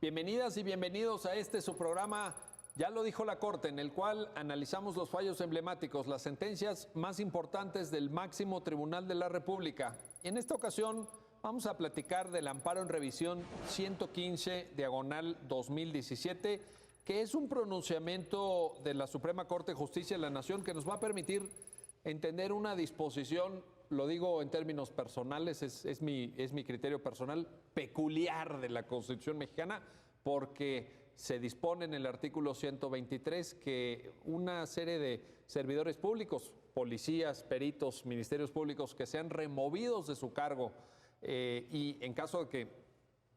Bienvenidas y bienvenidos a su programa, ya lo dijo la Corte, en el cual analizamos los fallos emblemáticos, las sentencias más importantes del máximo tribunal de la República. Y en esta ocasión vamos a platicar del amparo en revisión 115/2017, que es un pronunciamiento de la Suprema Corte de Justicia de la Nación que nos va a permitir entender una disposición, lo digo en términos personales, es mi criterio personal, peculiar de la Constitución mexicana, porque se dispone en el artículo 123 que una serie de servidores públicos, policías, peritos, ministerios públicos, que sean removidos de su cargo y en caso de que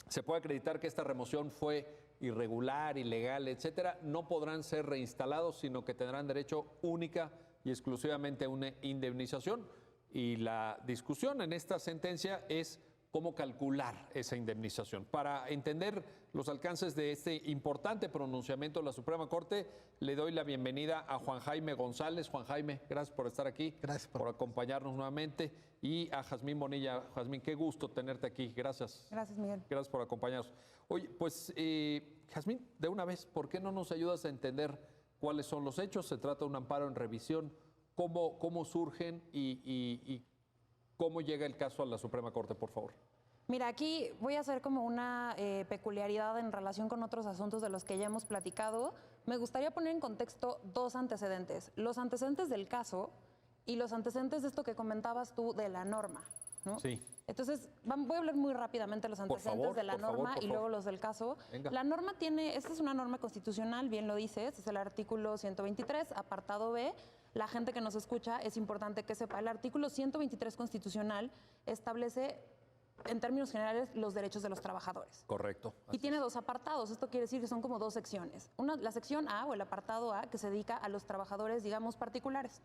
se pueda acreditar que esta remoción fue irregular, ilegal, etcétera, no podrán ser reinstalados, sino que tendrán derecho única y exclusivamente a una indemnización. Y la discusión en esta sentencia es cómo calcular esa indemnización. Para entender los alcances de este importante pronunciamiento de la Suprema Corte, le doy la bienvenida a Juan Jaime González. Juan Jaime, gracias por estar aquí, gracias por acompañarnos nuevamente. Y a Jazmín Bonilla. Jazmín, qué gusto tenerte aquí. Gracias. Gracias, Miguel. Gracias por acompañarnos. Oye, pues, Jazmín, de una vez, ¿por qué no nos ayudas a entender cuáles son los hechos? Se trata de un amparo en revisión. ¿Cómo surgen y cómo llega el caso a la Suprema Corte, por favor? Mira, aquí voy a hacer como una peculiaridad en relación con otros asuntos de los que ya hemos platicado. Me gustaría poner en contexto dos antecedentes. Los antecedentes del caso y los antecedentes de esto que comentabas tú de la norma, ¿no? Sí. Entonces, voy a hablar muy rápidamente de los antecedentes de la norma y luego los del caso. Venga. La norma esta es una norma constitucional, bien lo dices, es el artículo 123, apartado B. La gente que nos escucha, es importante que sepa, el artículo 123 constitucional establece, en términos generales, los derechos de los trabajadores. Correcto. Y tiene dos apartados. Esto quiere decir que son como dos secciones. La sección A o el apartado A, que se dedica a los trabajadores, digamos, particulares.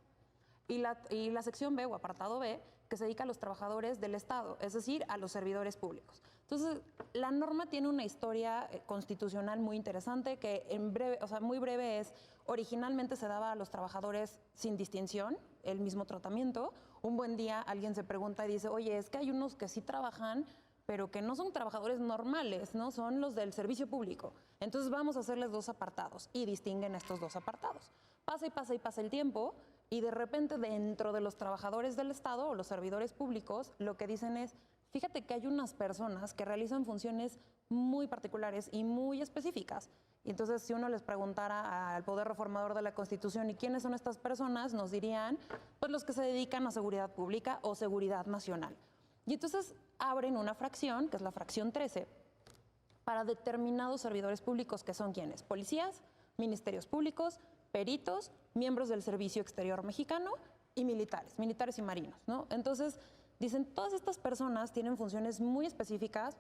Y la sección B o apartado B, que se dedica a los trabajadores del Estado, es decir, a los servidores públicos. Entonces, la norma tiene una historia constitucional muy interesante que en breve, muy breve es, originalmente se daba a los trabajadores sin distinción, el mismo tratamiento. Un buen día alguien se pregunta y dice, oye, es que hay unos que sí trabajan, pero que no son trabajadores normales, ¿no? Son los del servicio público. Entonces vamos a hacerles dos apartados y distinguen estos dos apartados. Pasa y pasa y pasa el tiempo y de repente dentro de los trabajadores del Estado o los servidores públicos lo que dicen es, fíjate que hay unas personas que realizan funciones muy particulares y muy específicas. Y entonces si uno les preguntara al Poder Reformador de la Constitución ¿y quiénes son estas personas? Nos dirían, pues los que se dedican a seguridad pública o seguridad nacional. Y entonces abren una fracción, que es la fracción 13, para determinados servidores públicos, que son ¿quiénes? Policías, ministerios públicos, peritos, miembros del Servicio Exterior Mexicano y militares y marinos, ¿no? Entonces, dicen, todas estas personas tienen funciones muy específicas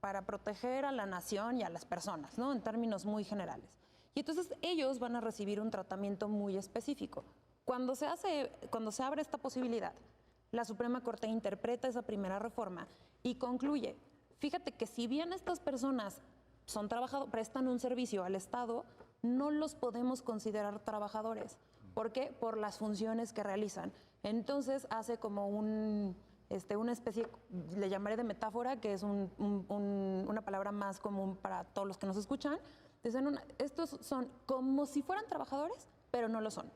para proteger a la nación y a las personas, ¿no? En términos muy generales. Y entonces ellos van a recibir un tratamiento muy específico. Cuando se abre esta posibilidad, la Suprema Corte interpreta esa primera reforma y concluye, fíjate que si bien estas personas son prestan un servicio al Estado, no los podemos considerar trabajadores. ¿Por qué? Por las funciones que realizan. Entonces hace como una especie, le llamaré de metáfora, que es una palabra más común para todos los que nos escuchan. Dicen, estos son como si fueran trabajadores, pero no lo son.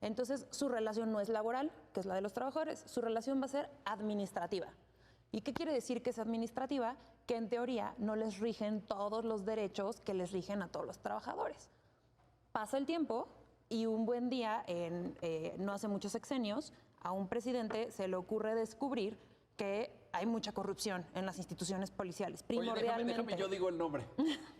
Entonces, su relación no es laboral, que es la de los trabajadores, su relación va a ser administrativa. ¿Y qué quiere decir que es administrativa? Que en teoría no les rigen todos los derechos que les rigen a todos los trabajadores. Pasa el tiempo y un buen día, no hace muchos sexenios, a un presidente se le ocurre descubrir que hay mucha corrupción en las instituciones policiales, primordialmente. Oye, déjame, yo digo el nombre.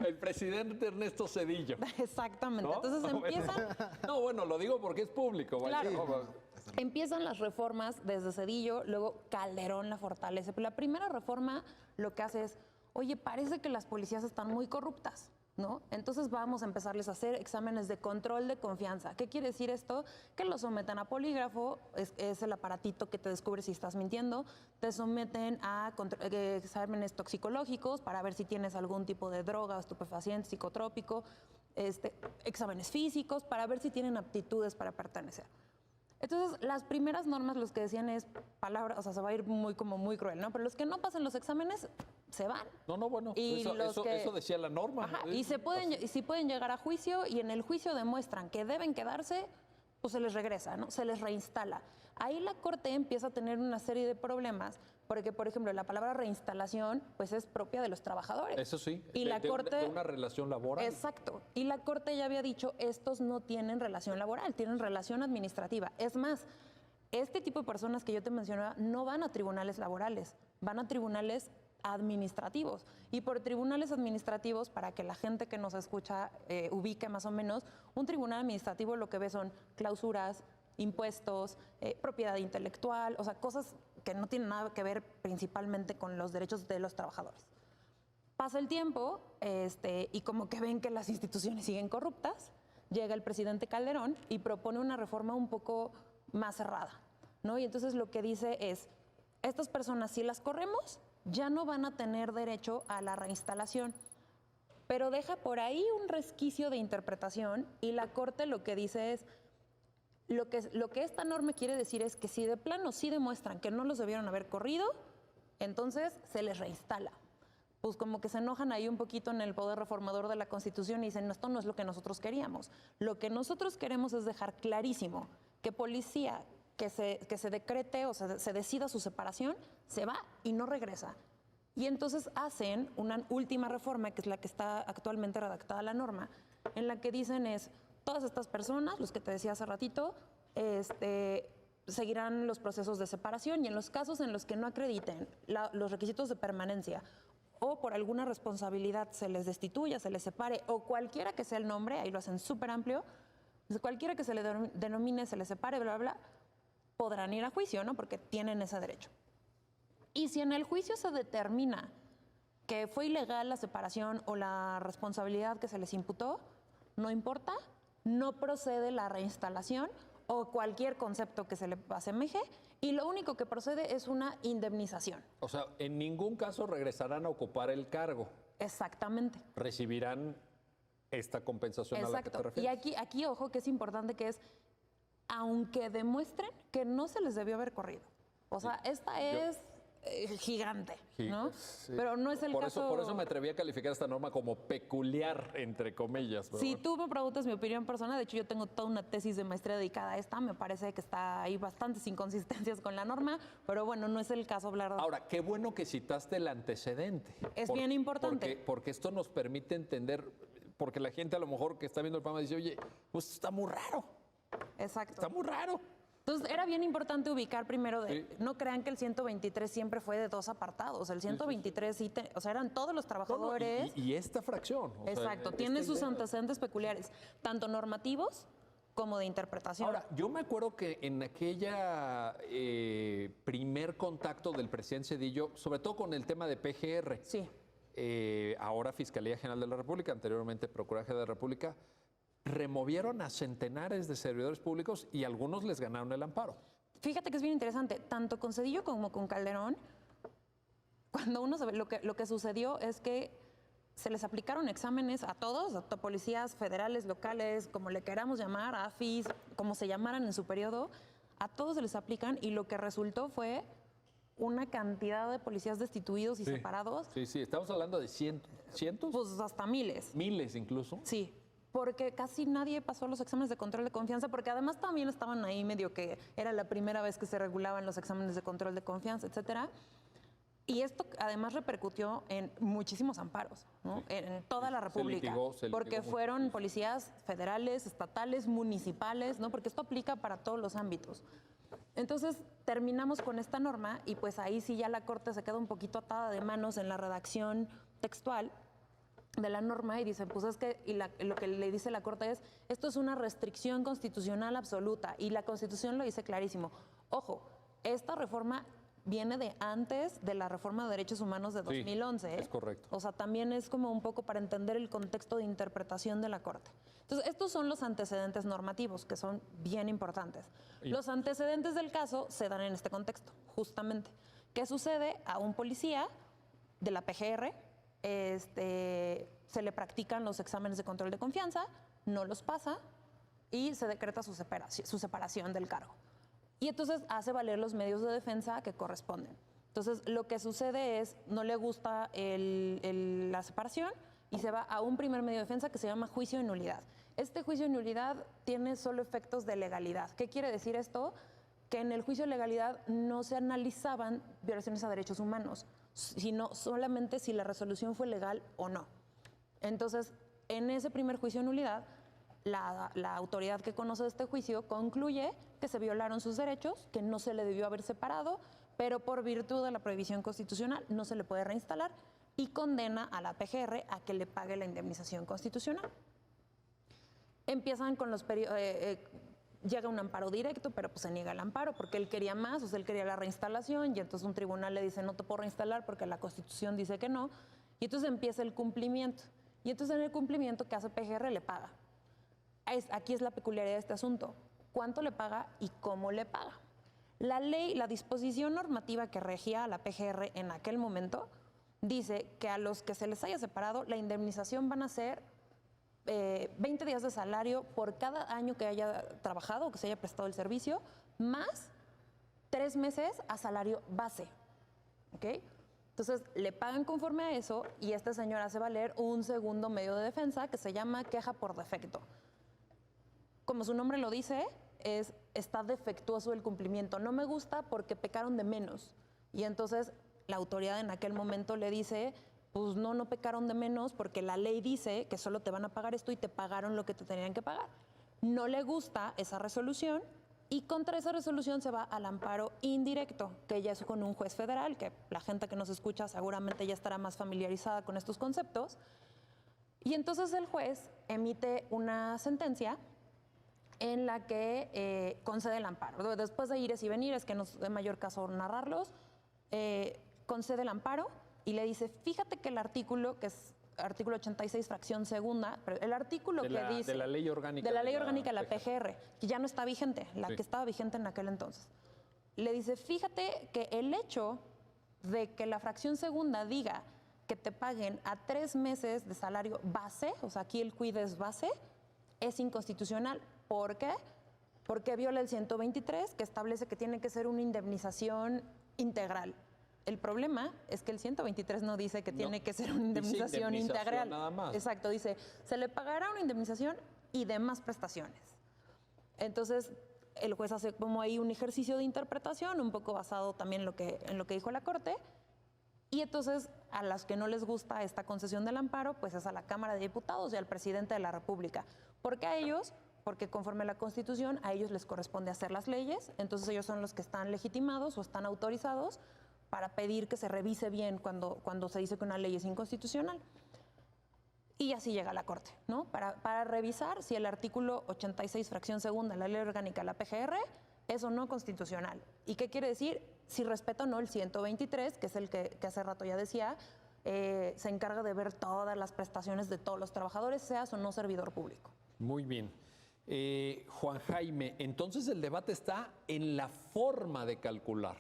El presidente Ernesto Zedillo. Exactamente. ¿No? Entonces empiezan... No, bueno, lo digo porque es público. Claro. Sí. Empiezan las reformas desde Zedillo, luego Calderón la fortalece. Pero la primera reforma lo que hace es, oye, parece que las policías están muy corruptas, ¿no? Entonces vamos a empezarles a hacer exámenes de control de confianza. ¿Qué quiere decir esto? Que los someten a polígrafo, es el aparatito que te descubre si estás mintiendo, te someten a exámenes toxicológicos para ver si tienes algún tipo de droga, estupefaciente, psicotrópico, exámenes físicos para ver si tienen aptitudes para pertenecer. Entonces, las primeras normas, los que decían es palabra, o sea, se va a ir muy cruel, ¿no? Pero los que no pasen los exámenes se van. No, bueno, Y eso decía la norma. Ajá, y si pueden llegar a juicio y en el juicio demuestran que deben quedarse, pues se les regresa, ¿no? Se les reinstala. Ahí la Corte empieza a tener una serie de problemas porque, por ejemplo, la palabra reinstalación pues es propia de los trabajadores. Eso sí, y la Corte, de una relación laboral. Exacto. Y la Corte ya había dicho, estos no tienen relación laboral, tienen relación administrativa. Es más, este tipo de personas que yo te mencionaba no van a tribunales laborales, van a tribunales administrativos. Y por tribunales administrativos, para que la gente que nos escucha ubique más o menos, un tribunal administrativo lo que ve son clausuras, impuestos, propiedad intelectual, o sea, cosas que no tienen nada que ver principalmente con los derechos de los trabajadores. Pasa el tiempo y como que ven que las instituciones siguen corruptas, llega el presidente Calderón y propone una reforma un poco más cerrada, ¿no? Y entonces lo que dice es, estas personas si las corremos, ya no van a tener derecho a la reinstalación, pero deja por ahí un resquicio de interpretación y la Corte lo que dice es, lo que esta norma quiere decir es que si de plano sí demuestran que no los debieron haber corrido, entonces se les reinstala. Pues como que se enojan ahí un poquito en el poder reformador de la Constitución y dicen, no, esto no es lo que nosotros queríamos. Lo que nosotros queremos es dejar clarísimo que policía que se decrete o se decida su separación, se va y no regresa. Y entonces hacen una última reforma, que es la que está actualmente redactada la norma, en la que dicen es, todas estas personas, los que te decía hace ratito, seguirán los procesos de separación y en los casos en los que no acrediten los requisitos de permanencia o por alguna responsabilidad se les destituya, se les separe o cualquiera que sea el nombre, ahí lo hacen súper amplio, cualquiera que se le denomine, se les separe, bla, bla, podrán ir a juicio, ¿no? Porque tienen ese derecho. Y si en el juicio se determina que fue ilegal la separación o la responsabilidad que se les imputó, no importa, no procede la reinstalación o cualquier concepto que se le asemeje y lo único que procede es una indemnización. O sea, en ningún caso regresarán a ocupar el cargo. Exactamente. Recibirán esta compensación. Exacto. A la que te refieres. Y aquí, ojo, que es importante que es, aunque demuestren que no se les debió haber corrido. O sea, esta es gigante, ¿no? Sí. Pero no es el caso. Por eso me atreví a calificar esta norma como peculiar, entre comillas. Si bueno, tú me preguntas mi opinión personal, de hecho yo tengo toda una tesis de maestría dedicada a esta, me parece que está ahí bastantes inconsistencias con la norma, pero bueno, no es el caso hablar de... Ahora, qué bueno que citaste el antecedente. Es bien importante. Porque esto nos permite entender, porque la gente a lo mejor que está viendo el programa dice, oye, pues está muy raro. Exacto. Está muy raro. Entonces, era bien importante ubicar primero no crean que el 123 siempre fue de dos apartados. El 123 sí, o sea, eran todos los trabajadores. Y esta fracción. Exacto, tiene sus antecedentes peculiares, tanto normativos como de interpretación. Ahora, yo me acuerdo que en aquella primer contacto del presidente Zedillo, sobre todo con el tema de PGR, sí. Ahora Fiscalía General de la República, anteriormente Procuraduría General de la República, removieron a centenares de servidores públicos y algunos les ganaron el amparo. Fíjate que es bien interesante, tanto con Zedillo como con Calderón, cuando uno sabe lo que sucedió es que se les aplicaron exámenes a todos, a policías federales, locales, como le queramos llamar, AFIS, como se llamaran en su periodo, a todos se les aplican y lo que resultó fue una cantidad de policías destituidos y separados. Sí, estamos hablando de cientos. Pues hasta miles. Miles incluso. Sí. Porque casi nadie pasó los exámenes de control de confianza, porque además también estaban ahí medio que era la primera vez que se regulaban los exámenes de control de confianza, etcétera. Y esto además repercutió en muchísimos amparos, ¿no? Sí. En toda la República. Se litigó porque fueron policías federales, estatales, municipales, ¿no? Porque esto aplica para todos los ámbitos. Entonces terminamos con esta norma y pues ahí sí ya la Corte se queda un poquito atada de manos en la redacción textual de la norma y dicen, pues es que, lo que le dice la Corte es, esto es una restricción constitucional absoluta y la Constitución lo dice clarísimo. Ojo, esta reforma viene de antes de la reforma de derechos humanos de 2011. Sí, es correcto. O sea, también es como un poco para entender el contexto de interpretación de la Corte. Entonces, estos son los antecedentes normativos, que son bien importantes. Los antecedentes del caso se dan en este contexto, justamente. ¿Qué sucede? A un policía de la PGR, se le practican los exámenes de control de confianza, no los pasa y se decreta su separación del cargo. Y entonces hace valer los medios de defensa que corresponden. Entonces, lo que sucede es, no le gusta la separación y se va a un primer medio de defensa que se llama juicio de nulidad. Este juicio de nulidad tiene solo efectos de legalidad. ¿Qué quiere decir esto? Que en el juicio de legalidad no se analizaban violaciones a derechos humanos, sino solamente si la resolución fue legal o no. Entonces, en ese primer juicio de nulidad, la autoridad que conoce este juicio concluye que se violaron sus derechos, que no se le debió haber separado, pero por virtud de la prohibición constitucional no se le puede reinstalar y condena a la PGR a que le pague la indemnización constitucional. Empiezan con los llega un amparo directo, pero pues se niega el amparo porque él quería más, o sea, él quería la reinstalación y entonces un tribunal le dice no te puedo reinstalar porque la Constitución dice que no, y entonces empieza el cumplimiento. Y entonces en el cumplimiento que hace PGR le paga. Aquí es la peculiaridad de este asunto. ¿Cuánto le paga y cómo le paga? La ley, la disposición normativa que regía a la PGR en aquel momento, dice que a los que se les haya separado, la indemnización van a ser 20 días de salario por cada año que haya trabajado o que se haya prestado el servicio, más 3 meses a salario base. ¿Ok? Entonces, le pagan conforme a eso y este señor hace valer un segundo medio de defensa que se llama queja por defecto. Como su nombre lo dice, está defectuoso el cumplimiento. No me gusta porque pecaron de menos. Y entonces la autoridad en aquel momento le dice, pues no pecaron de menos porque la ley dice que solo te van a pagar esto y te pagaron lo que te tenían que pagar. No le gusta esa resolución y contra esa resolución se va al amparo indirecto, que ya es con un juez federal, que la gente que nos escucha seguramente ya estará más familiarizada con estos conceptos. Y entonces el juez emite una sentencia en la que concede el amparo. Después de ires y venires, que no es de mayor caso narrarlos, concede el amparo y le dice, fíjate que el artículo, que es artículo 86, fracción segunda, pero el artículo que dice... De la ley orgánica. De la ley orgánica de la PGR, que ya no está vigente, la que estaba vigente en aquel entonces. Le dice, fíjate que el hecho de que la fracción segunda diga que te paguen a 3 meses de salario base, o sea, aquí el quid es base, es inconstitucional. ¿Por qué? Porque viola el 123, que establece que tiene que ser una indemnización integral. El problema es que el 123 no dice que tiene que ser una indemnización integral. Nada más. Exacto, dice, se le pagará una indemnización y demás prestaciones. Entonces, el juez hace como ahí un ejercicio de interpretación, un poco basado también en lo que dijo la Corte, y entonces a las que no les gusta esta concesión del amparo, pues es a la Cámara de Diputados y al presidente de la República. ¿Por qué a ellos? Porque conforme a la Constitución, a ellos les corresponde hacer las leyes, entonces ellos son los que están legitimados o están autorizados para pedir que se revise bien cuando se dice que una ley es inconstitucional. Y así llega a la Corte, ¿no? Para revisar si el artículo 86, fracción segunda de la ley orgánica de la PGR es o no constitucional. ¿Y qué quiere decir? Si respeta o no el 123, que es el que hace rato ya decía, se encarga de ver todas las prestaciones de todos los trabajadores, seas o no servidor público. Muy bien. Juan Jaime, entonces el debate está en la forma de calcular.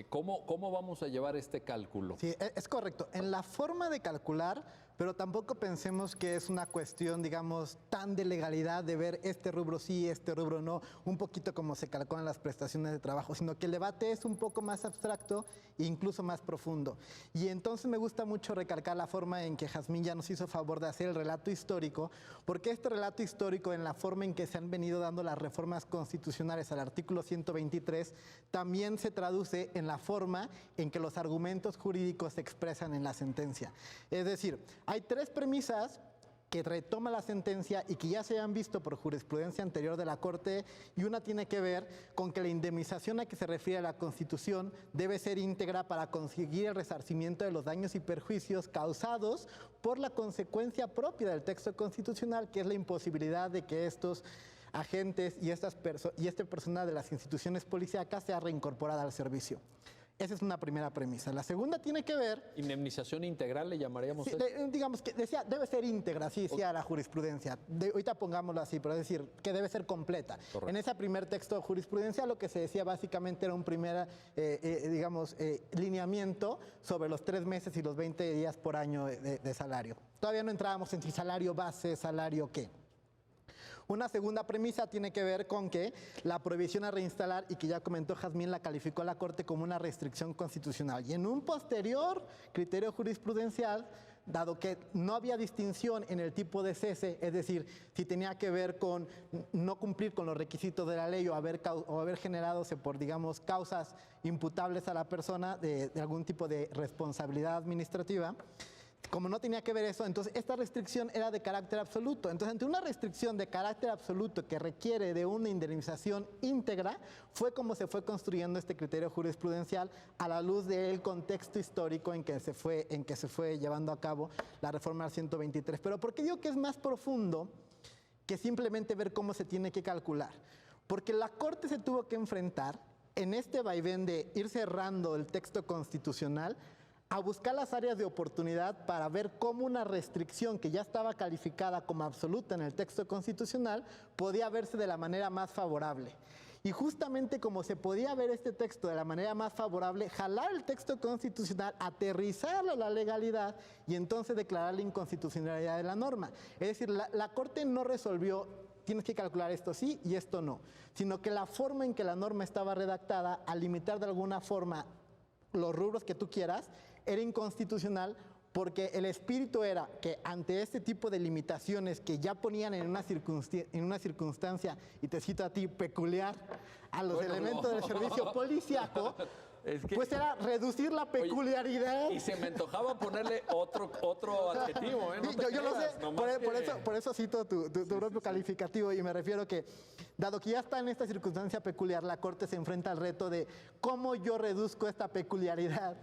¿Cómo vamos a llevar este cálculo? Sí, es correcto. En la forma de calcular, pero tampoco pensemos que es una cuestión, digamos, tan de legalidad de ver este rubro sí, este rubro no, un poquito como se calculan las prestaciones de trabajo, sino que el debate es un poco más abstracto e incluso más profundo. Y entonces me gusta mucho recalcar la forma en que Jazmín ya nos hizo favor de hacer el relato histórico, porque este relato histórico, en la forma en que se han venido dando las reformas constitucionales al artículo 123, también se traduce en la forma en que los argumentos jurídicos se expresan en la sentencia. Es decir, hay 3 premisas que retoma la sentencia y que ya se han visto por jurisprudencia anterior de la Corte, y una tiene que ver con que la indemnización a que se refiere la Constitución debe ser íntegra para conseguir el resarcimiento de los daños y perjuicios causados por la consecuencia propia del texto constitucional, que es la imposibilidad de que estos agentes y este personal de las instituciones policíacas sea reincorporada al servicio. Esa es una primera premisa. La segunda tiene que ver... ¿Indemnización integral le llamaríamos sí, eso? digamos que decía, debe ser íntegra, sí, decía la jurisprudencia. Ahorita pongámoslo así, pero es decir, que debe ser completa. Correcto. En ese primer texto de jurisprudencia lo que se decía básicamente era un primer, lineamiento sobre los 3 meses y los 20 días por año de salario. Todavía no entrábamos en si salario base, salario qué. Una segunda premisa tiene que ver con que la prohibición a reinstalar, y que ya comentó Jazmín, la calificó la Corte como una restricción constitucional. Y en un posterior criterio jurisprudencial, dado que no había distinción en el tipo de cese, es decir, si tenía que ver con no cumplir con los requisitos de la ley o haber generadose por, digamos, causas imputables a la persona de algún tipo de responsabilidad administrativa, como no tenía que ver eso, entonces esta restricción era de carácter absoluto. Entonces, ante una restricción de carácter absoluto que requiere de una indemnización íntegra, fue como se fue construyendo este criterio jurisprudencial a la luz del contexto histórico en que se fue llevando a cabo la reforma al 123. Pero ¿por qué digo que es más profundo que simplemente ver cómo se tiene que calcular? Porque la Corte se tuvo que enfrentar en este vaivén de ir cerrando el texto constitucional a buscar las áreas de oportunidad para ver cómo una restricción que ya estaba calificada como absoluta en el texto constitucional podía verse de la manera más favorable. Y justamente como se podía ver este texto de la manera más favorable, jalar el texto constitucional, aterrizarlo a la legalidad y entonces declarar la inconstitucionalidad de la norma. Es decir, la Corte no resolvió tienes que calcular esto sí y esto no, sino que la forma en que la norma estaba redactada, al limitar de alguna forma los rubros que tú quieras, era inconstitucional, porque el espíritu era que ante este tipo de limitaciones que ya ponían en una circunstancia, y te cito a ti, peculiar a los elementos del servicio policíaco, pues era reducir la peculiaridad. Y se me antojaba ponerle otro adjetivo, ¿eh? No yo lo sé, por eso cito tu propio calificativo, y me refiero que, dado que ya está en esta circunstancia peculiar, la Corte se enfrenta al reto de cómo yo reduzco esta peculiaridad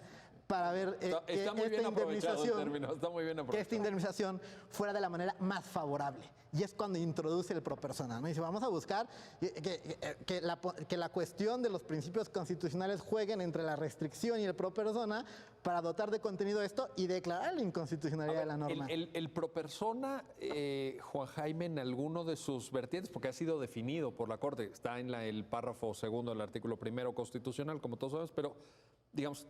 para ver que esta indemnización fuera de la manera más favorable. Y es cuando introduce el pro persona, ¿no? Y dice, vamos a buscar que la cuestión de los principios constitucionales jueguen entre la restricción y el pro persona para dotar de contenido esto y declarar la inconstitucionalidad de la norma. El pro persona, Juan Jaime, en alguno de sus vertientes, porque ha sido definido por la Corte, está en el párrafo segundo del artículo primero constitucional, como todos sabemos, pero digamos,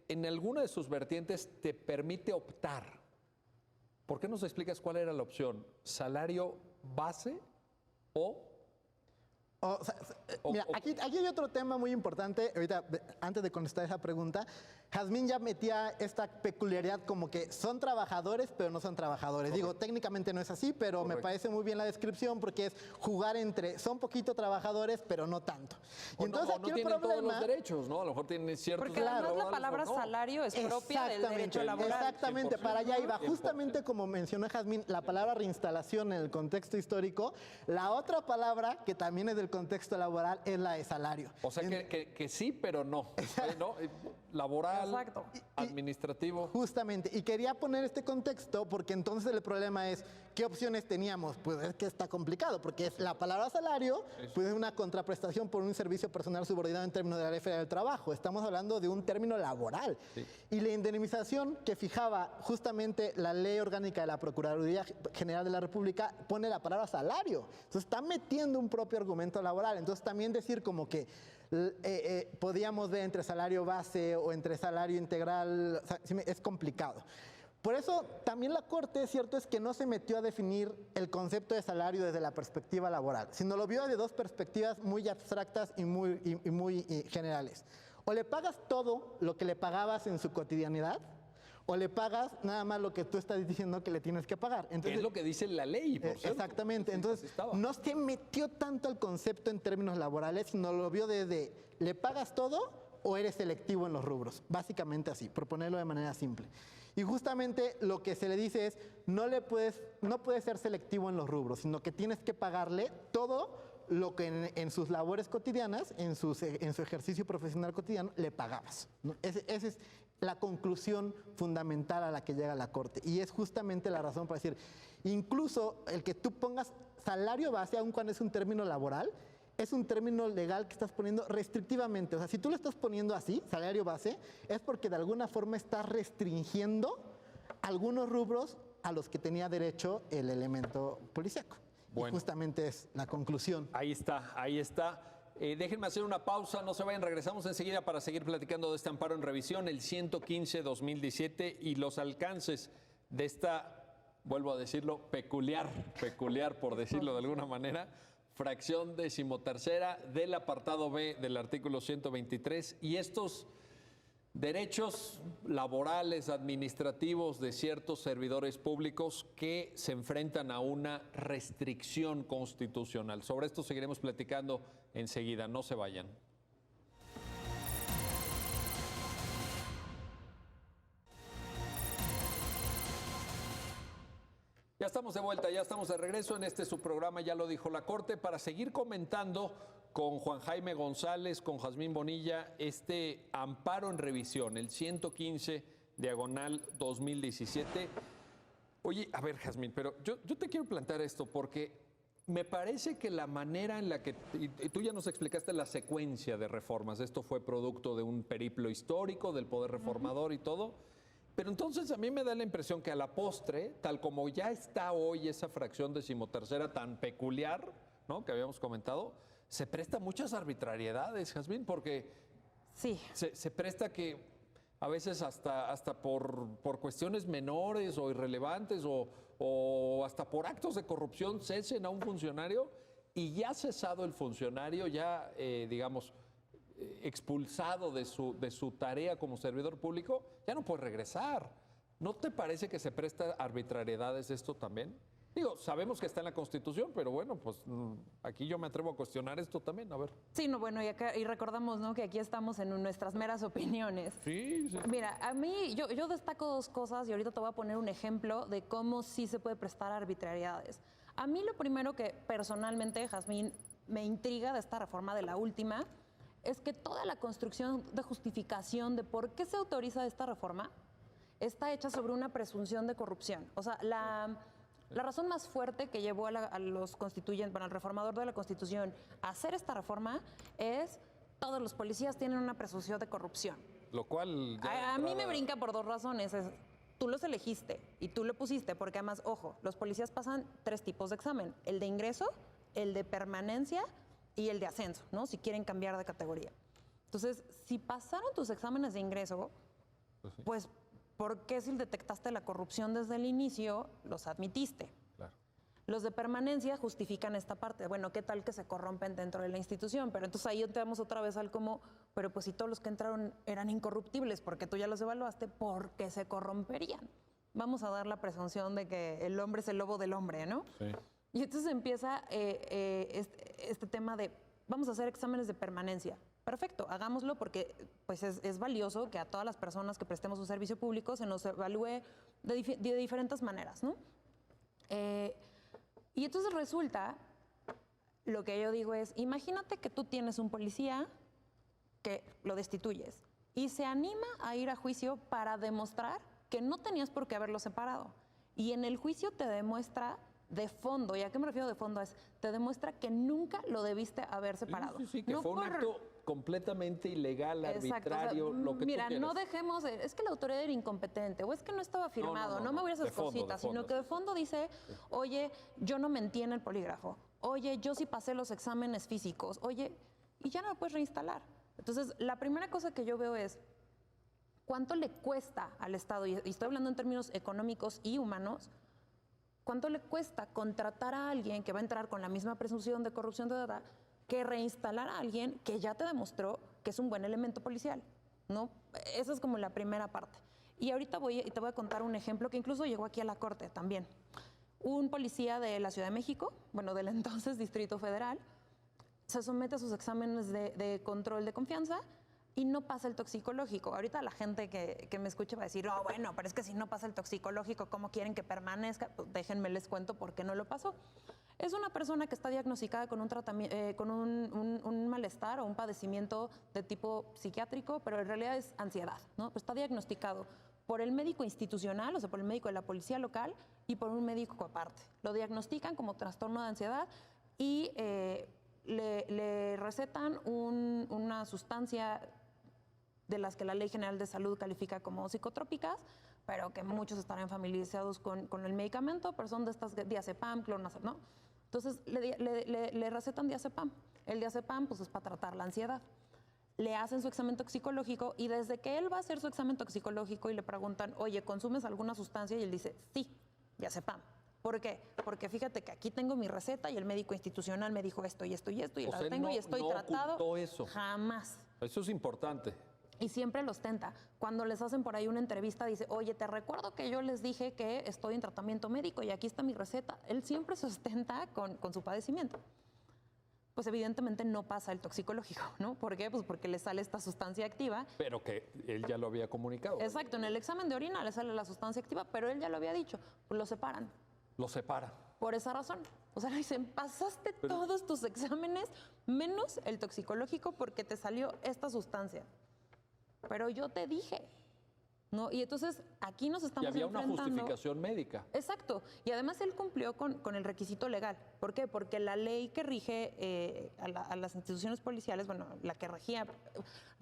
en alguna de sus vertientes te permite optar. ¿Por qué nos explicas cuál era la opción? ¿Salario base o...? Mira, aquí hay otro tema muy importante. Ahorita, antes de contestar esa pregunta, Jazmín ya metía esta peculiaridad como que son trabajadores, pero no son trabajadores. Correcto. Digo, técnicamente no es así, pero correcto, me parece muy bien la descripción porque es jugar entre son poquito trabajadores, pero no tanto. Y entonces no tienen todos los derechos, ¿no? A lo mejor tienen ciertos derechos. Porque además la palabra salario es propia del derecho laboral. Exactamente, para allá iba. Justamente como mencionó Jazmín, la palabra reinstalación en el contexto histórico, la otra palabra que también es del contexto laboral es la de salario. O sea, que sí, pero no. ¿No? Laboral, exacto, administrativo. Justamente, y quería poner este contexto porque entonces el problema es, ¿qué opciones teníamos? Pues es que está complicado, porque es la palabra salario, pues es una contraprestación por un servicio personal subordinado en términos de la ley federal del trabajo. Estamos hablando de un término laboral. Sí. Y la indemnización que fijaba justamente la ley orgánica de la Procuraduría General de la República pone la palabra salario. Entonces está metiendo un propio argumento laboral. Entonces también decir como que podíamos ver entre salario base o entre salario integral, o sea, es complicado. Por eso también la Corte, cierto es que no se metió a definir el concepto de salario desde la perspectiva laboral, sino lo vio de dos perspectivas muy abstractas y muy generales. O le pagas todo lo que le pagabas en su cotidianidad, o le pagas nada más lo que tú estás diciendo que le tienes que pagar. Entonces, es lo que dice la ley, por cierto. Exactamente. Entonces, no se metió tanto el concepto en términos laborales, sino lo vio desde, ¿le pagas todo o eres selectivo en los rubros? Básicamente así, por ponerlo de manera simple. Y justamente lo que se le dice es, no puedes ser selectivo en los rubros, sino que tienes que pagarle todo lo que en sus labores cotidianas, en su ejercicio profesional cotidiano, le pagabas, ¿no? Ese es la conclusión fundamental a la que llega la Corte. Y es justamente la razón para decir, incluso el que tú pongas salario base, aun cuando es un término laboral, es un término legal que estás poniendo restrictivamente. O sea, si tú lo estás poniendo así, salario base, es porque de alguna forma estás restringiendo algunos rubros a los que tenía derecho el elemento policíaco. Bueno, y justamente es la conclusión. Ahí está, ahí está. Déjenme hacer una pausa, no se vayan, regresamos enseguida para seguir platicando de este amparo en revisión, el 115-2017 y los alcances de esta vuelvo a decirlo, peculiar por decirlo de alguna manera, fracción 13ª del apartado B del artículo 123, y estos derechos laborales, administrativos de ciertos servidores públicos que se enfrentan a una restricción constitucional. Sobre esto seguiremos platicando enseguida, no se vayan. Ya estamos de vuelta, ya estamos de regreso en este su programa, ya lo dijo la Corte, para seguir comentando con Juan Jaime González, con Jazmín Bonilla, este amparo en revisión, el 115/2017. Oye, a ver, Jazmín, pero yo te quiero plantear esto porque me parece que la manera en la que, y tú ya nos explicaste la secuencia de reformas, esto fue producto de un periplo histórico del poder reformador y todo, pero entonces a mí me da la impresión que a la postre, tal como ya está hoy esa fracción 13ª tan peculiar, ¿no?, que habíamos comentado, se presta muchas arbitrariedades, Jazmín, porque sí, se presta que a veces hasta por cuestiones menores o irrelevantes o hasta por actos de corrupción cesen a un funcionario y ya cesado el funcionario, ya digamos expulsado de su tarea como servidor público, ya no puede regresar. ¿No te parece que se presta arbitrariedades esto también? Digo, sabemos que está en la Constitución, pero bueno, pues aquí yo me atrevo a cuestionar esto también, a ver. Sí, no, bueno, y recordamos, ¿no?, que aquí estamos en nuestras meras opiniones. Sí, sí. Mira, a mí, yo destaco dos cosas y ahorita te voy a poner un ejemplo de cómo sí se puede prestar arbitrariedades. A mí lo primero que personalmente, Jazmín, me intriga de esta reforma de la última es que toda la construcción de justificación de por qué se autoriza esta reforma está hecha sobre una presunción de corrupción. O sea, la razón más fuerte que llevó a los constituyentes, bueno, al reformador de la Constitución a hacer esta reforma es todos los policías tienen una presunción de corrupción. Lo cual A mí me brinca por dos razones. Tú los elegiste y tú lo pusiste, porque además, ojo, los policías pasan 3 tipos de examen: el de ingreso, el de permanencia y el de ascenso, ¿no?, si quieren cambiar de categoría. Entonces, si pasaron tus exámenes de ingreso, pues ¿por qué si detectaste la corrupción desde el inicio, los admitiste? Claro. Los de permanencia justifican esta parte. Bueno, ¿qué tal que se corrompen dentro de la institución? Pero entonces ahí entramos otra vez al cómo, pero pues si todos los que entraron eran incorruptibles, porque tú ya los evaluaste, ¿por qué se corromperían? Vamos a dar la presunción de que el hombre es el lobo del hombre, ¿no? Sí. Y entonces empieza este tema de, vamos a hacer exámenes de permanencia. Perfecto, hagámoslo porque pues es valioso que a todas las personas que prestemos un servicio público se nos evalúe de diferentes maneras, ¿no? Y entonces resulta, lo que yo digo es, imagínate que tú tienes un policía que lo destituyes y se anima a ir a juicio para demostrar que no tenías por qué haberlo separado. Y en el juicio te demuestra de fondo, ¿y a qué me refiero de fondo? Te demuestra que nunca lo debiste haber separado. Sí, que no fue un acto completamente ilegal, arbitrario, o sea, lo que mira, tú quieras. no dejemos, es que la autoridad era incompetente, o es que no estaba firmado, no me voy a esas cositas, sino que de fondo dice, oye, yo no mentí en el polígrafo, oye, yo sí pasé los exámenes físicos, oye, y ya no lo puedes reinstalar. Entonces, la primera cosa que yo veo es, ¿cuánto le cuesta al Estado? Y estoy hablando en términos económicos y humanos. ¿Cuánto le cuesta contratar a alguien que va a entrar con la misma presunción de corrupción de data que reinstalar a alguien que ya te demostró que es un buen elemento policial? ¿No? Esa es como la primera parte. Y ahorita te voy a contar un ejemplo que incluso llegó aquí a la Corte también. Un policía de la Ciudad de México, bueno, del entonces Distrito Federal, se somete a sus exámenes de control de confianza y no pasa el toxicológico. Ahorita la gente que me escucha va a decir, oh, bueno, pero es que si no pasa el toxicológico, ¿cómo quieren que permanezca? Pues déjenme les cuento por qué no lo pasó. Es una persona que está diagnosticada con un malestar o un padecimiento de tipo psiquiátrico, pero en realidad es ansiedad, ¿no? Pues está diagnosticado por el médico institucional, o sea, por el médico de la policía local y por un médico aparte. Lo diagnostican como trastorno de ansiedad y le recetan una sustancia de las que la Ley General de Salud califica como psicotrópicas, pero que muchos estarán familiarizados con el medicamento, pero son de estas diazepam, clonazepam, ¿no? Entonces le recetan diazepam. El diazepam pues es para tratar la ansiedad. Le hacen su examen toxicológico y desde que él va a hacer su examen toxicológico y le preguntan, oye, ¿consumes alguna sustancia? Y él dice, sí. ya sepam. ¿Por qué? Porque fíjate que aquí tengo mi receta y el médico institucional me dijo esto y esto y esto, y O la sea, tengo no- y estoy no tratado. ocultó eso. Jamás. Eso es importante. Y siempre los tenta. Cuando les hacen por ahí una entrevista, dice, oye, te recuerdo que yo les dije que estoy en tratamiento médico y aquí está mi receta. Él siempre se ostenta con su padecimiento. Pues evidentemente no pasa el toxicológico, ¿no? ¿Por qué? Pues porque le sale esta sustancia activa. Pero que él ya lo había comunicado. Exacto, en el examen de orina le sale la sustancia activa, pero él ya lo había dicho, pues lo separan. Lo separa. Por esa razón. O sea, le dicen, pasaste todos tus exámenes menos el toxicológico porque te salió esta sustancia. Pero yo te dije, ¿no? Y entonces aquí nos Y estamos había una enfrentando. justificación médica. Exacto. Y además él cumplió con el requisito legal. ¿Por qué? Porque la ley que rige a las instituciones policiales, bueno, la que regía.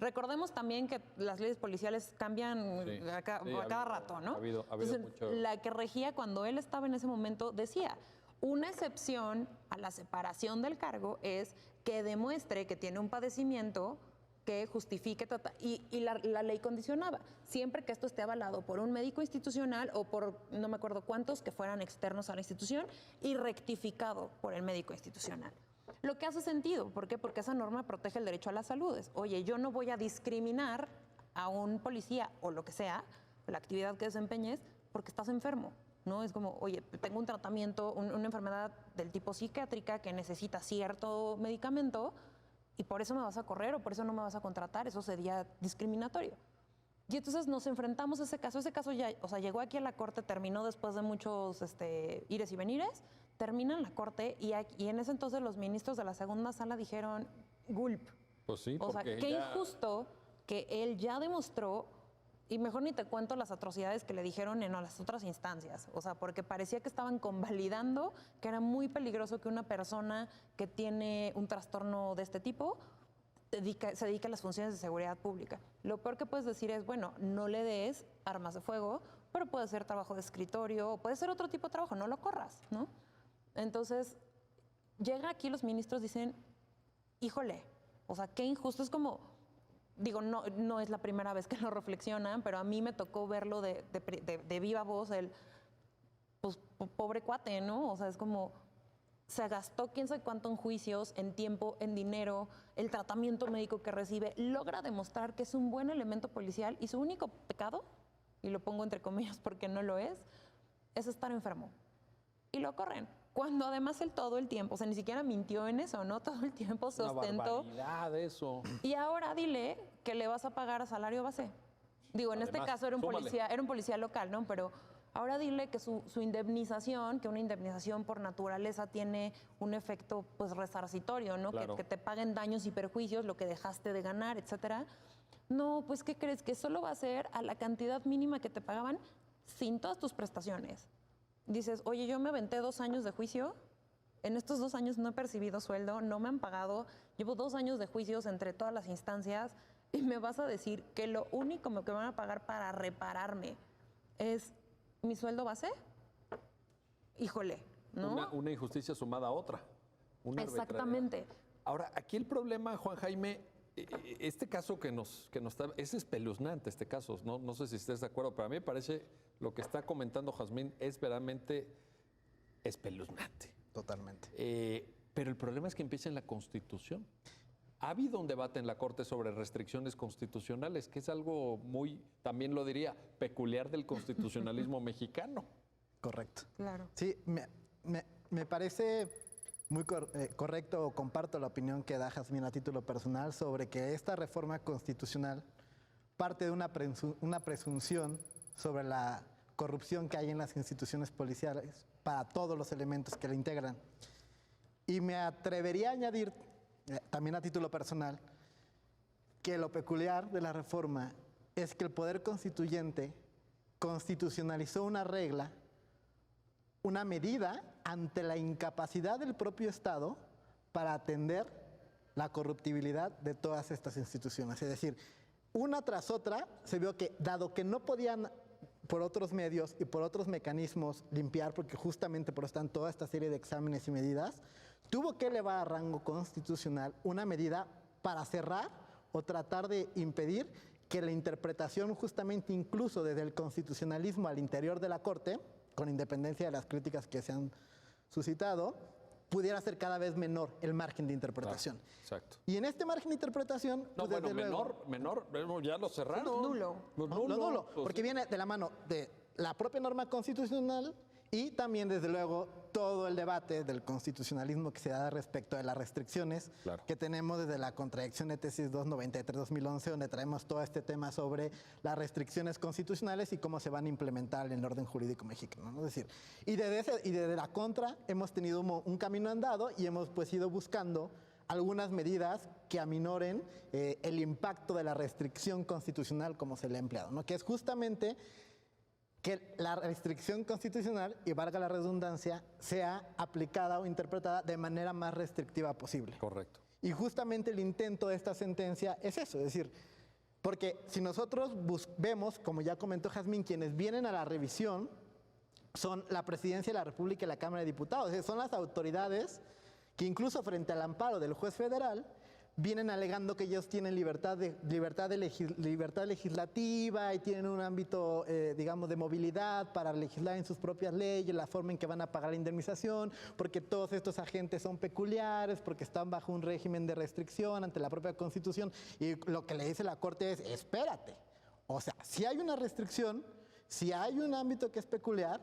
Recordemos también que las leyes policiales cambian Sí. a Sí, cada rato, ¿no? ha habido Entonces, mucho- la que regía cuando él estaba en ese momento decía: una excepción a la separación del cargo es que demuestre que tiene un padecimiento que justifique, y la ley condicionaba, siempre que esto esté avalado por un médico institucional o por no me acuerdo cuántos que fueran externos a la institución y rectificado por el médico institucional. Lo que hace sentido, ¿por qué? Porque esa norma protege el derecho a la salud. Oye, yo no voy a discriminar a un policía o lo que sea, la actividad que desempeñes, porque estás enfermo. ¿No? Es como, oye, tengo un tratamiento, una enfermedad del tipo psiquiátrica que necesita cierto medicamento y por eso me vas a correr o por eso no me vas a contratar, eso sería discriminatorio. Y entonces nos enfrentamos a ese caso. Ese caso ya, o sea, llegó aquí a la corte, terminó después de muchos ires y venires, termina en la corte y en ese entonces los ministros de la segunda sala dijeron, gulp. Pues sí, O sea, porque qué ya- injusto que él ya demostró, y mejor ni te cuento las atrocidades que le dijeron en las otras instancias, o sea, porque parecía que estaban convalidando que era muy peligroso que una persona que tiene un trastorno de este tipo se dedique a las funciones de seguridad pública. Lo peor que puedes decir es, bueno, no le des armas de fuego, pero puede ser trabajo de escritorio, o puede ser otro tipo de trabajo, no lo corras, ¿no? Entonces, llega aquí los ministros dicen, híjole, o sea, qué injusto, es como, digo, no es la primera vez que lo reflexionan, pero a mí me tocó verlo de viva voz, pues, pobre cuate, ¿no? O sea, es como, se gastó quién sabe cuánto en juicios, en tiempo, en dinero, el tratamiento médico que recibe, logra demostrar que es un buen elemento policial y su único pecado, y lo pongo entre comillas porque no lo es estar enfermo. Y lo corren. Cuando además él todo el tiempo, o sea, ni siquiera mintió en eso, ¿no? Todo el tiempo se Una ostentó. barbaridad eso. Y ahora dile que le vas a pagar a salario base. Digo, en este Además, caso era súmale. un policía local, ¿no? Pero ahora dile que su indemnización, que una indemnización por naturaleza tiene un efecto pues resarcitorio, ¿no? Claro. Que te paguen daños y perjuicios, lo que dejaste de ganar, etcétera. No, pues ¿qué crees? Que solo va a ser a la cantidad mínima que te pagaban sin todas tus prestaciones. Dices, oye, yo me aventé 2 años de juicio, en estos 2 años no he percibido sueldo, no me han pagado, llevo 2 años de juicios entre todas las instancias y me vas a decir que lo único que me van a pagar para repararme es mi sueldo base. Híjole, ¿no? Una injusticia sumada a otra. Una Exactamente. arbitrariedad. Ahora, aquí el problema, Juan Jaime, este caso que nos está, es espeluznante este caso, no sé si estés de acuerdo, pero a mí me parece lo que está comentando Jazmín es verdaderamente espeluznante. Totalmente. Pero el problema es que empieza en la Constitución. Ha habido un debate en la Corte sobre restricciones constitucionales, que es algo muy, también lo diría, peculiar del constitucionalismo mexicano. Correcto. Claro. Sí, me parece muy correcto, o comparto la opinión que da Jazmín a título personal sobre que esta reforma constitucional parte de una presunción sobre la corrupción que hay en las instituciones policiales para todos los elementos que la integran. Y me atrevería a añadir, también a título personal, que lo peculiar de la reforma es que el Poder Constituyente constitucionalizó una regla, una medida ante la incapacidad del propio Estado para atender la corruptibilidad de todas estas instituciones. Es decir, una tras otra se vio que, dado que no podían por otros medios y por otros mecanismos limpiar, porque justamente por eso están toda esta serie de exámenes y medidas, tuvo que elevar a rango constitucional una medida para cerrar o tratar de impedir que la interpretación justamente incluso desde el constitucionalismo al interior de la Corte con independencia de las críticas que se han suscitado, pudiera ser cada vez menor el margen de interpretación. Claro, exacto. Y en este margen de interpretación, No, pues, bueno, desde luego, menor, ya lo cerraron. Nulo. Pues lo nulo, pues, porque viene de la mano de la propia norma constitucional y también, desde luego, todo el debate del constitucionalismo que se da respecto de las restricciones Claro. que tenemos desde la contradicción de tesis 293-2011, donde traemos todo este tema sobre las restricciones constitucionales y cómo se van a implementar en el orden jurídico mexicano, ¿no? Es decir, y desde la contra hemos tenido un camino andado y hemos pues ido buscando algunas medidas que aminoren el impacto de la restricción constitucional como se le ha empleado, ¿no? Que es justamente que la restricción constitucional, y valga la redundancia, sea aplicada o interpretada de manera más restrictiva posible. Correcto. Y justamente el intento de esta sentencia es eso, es decir, porque si nosotros vemos, como ya comentó Jazmín, quienes vienen a la revisión son la Presidencia de la República y la Cámara de Diputados, es decir, son las autoridades que incluso frente al amparo del juez federal vienen alegando que ellos tienen libertad legislativa y tienen un ámbito, digamos, de movilidad para legislar en sus propias leyes, la forma en que van a pagar la indemnización, porque todos estos agentes son peculiares, porque están bajo un régimen de restricción ante la propia Constitución. Y lo que le dice la Corte es, espérate, o sea, si hay una restricción, si hay un ámbito que es peculiar,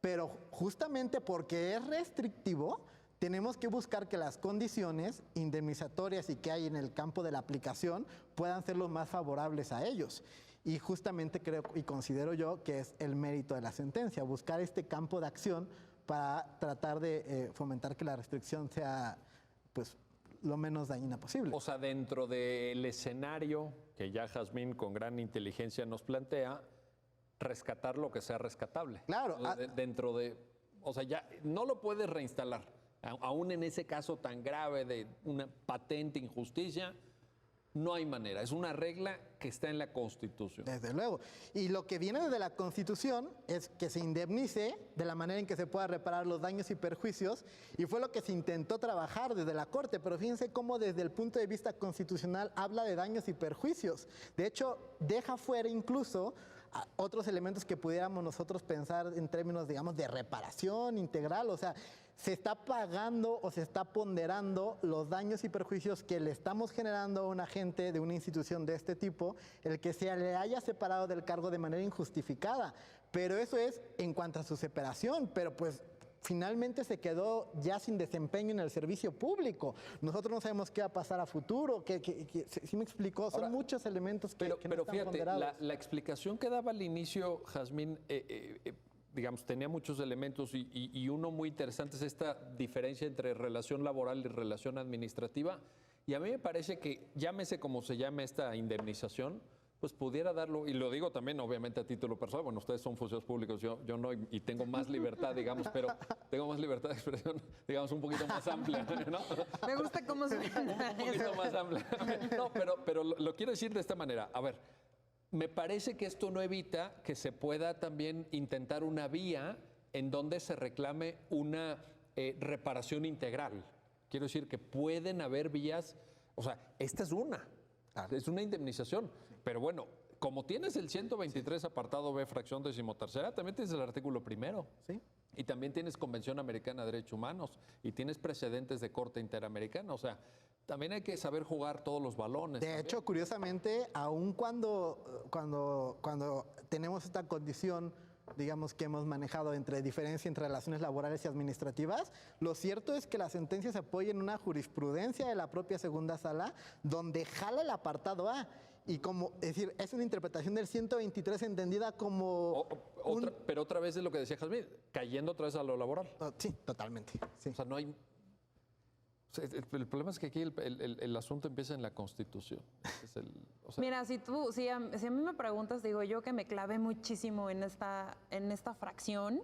pero justamente porque es restrictivo, tenemos que buscar que las condiciones indemnizatorias y que hay en el campo de la aplicación puedan ser lo más favorables a ellos. Y justamente creo y considero yo que es el mérito de la sentencia, buscar este campo de acción para tratar de fomentar que la restricción sea pues lo menos dañina posible. O sea, dentro del escenario que ya Jazmín con gran inteligencia nos plantea, rescatar lo que sea rescatable. Claro. Dentro de, o sea, ya no lo puedes reinstalar. Aún en ese caso tan grave de una patente injusticia, no hay manera. Es una regla que está en la Constitución. Desde luego. Y lo que viene desde la Constitución es que se indemnice de la manera en que se pueda reparar los daños y perjuicios, y fue lo que se intentó trabajar desde la Corte, pero fíjense cómo desde el punto de vista constitucional habla de daños y perjuicios. De hecho, deja fuera incluso otros elementos que pudiéramos nosotros pensar en términos, digamos, de reparación integral, o sea, se está pagando o se está ponderando los daños y perjuicios que le estamos generando a un agente de una institución de este tipo, el que se le haya separado del cargo de manera injustificada. Pero eso es en cuanto a su separación, pero pues finalmente se quedó ya sin desempeño en el servicio público. Nosotros no sabemos qué va a pasar a futuro, ¿sí me explicó? Son muchos elementos que no pero están fíjate, ponderados. la explicación que daba al inicio, Jazmín, digamos, tenía muchos elementos y uno muy interesante es esta diferencia entre relación laboral y relación administrativa. Y a mí me parece que, llámese como se llame esta indemnización, pues pudiera darlo, y lo digo también obviamente a título personal, bueno, ustedes son funcionarios públicos, yo no, y tengo más libertad, digamos, pero tengo más libertad de expresión, digamos, un poquito más amplia, ¿no? Me gusta cómo suena. Un poquito más amplia. No, pero lo quiero decir de esta manera. A ver, me parece que esto no evita que se pueda también intentar una vía en donde se reclame una reparación integral. Quiero decir que pueden haber vías, o sea, esta es una. Claro. Es una indemnización. Pero bueno, como tienes el 123 apartado B, fracción 13ª, también tienes el artículo 1. Sí. Y también tienes Convención Americana de Derechos Humanos y tienes precedentes de Corte Interamericana. O sea, también hay que saber jugar todos los balones. De hecho, curiosamente, aun cuando tenemos esta condición, digamos, que hemos manejado entre diferencia entre relaciones laborales y administrativas, lo cierto es que la sentencia se apoya en una jurisprudencia de la propia segunda sala donde jala el apartado A. Y como, es decir, es una interpretación del 123 entendida como... Pero otra vez es lo que decía Jazmín, cayendo otra vez a lo laboral. Sí, totalmente. Sí. O sea, no hay... El problema es que aquí el asunto empieza en la Constitución. Mira, si a mí me preguntas, digo yo que me clavé muchísimo en esta fracción.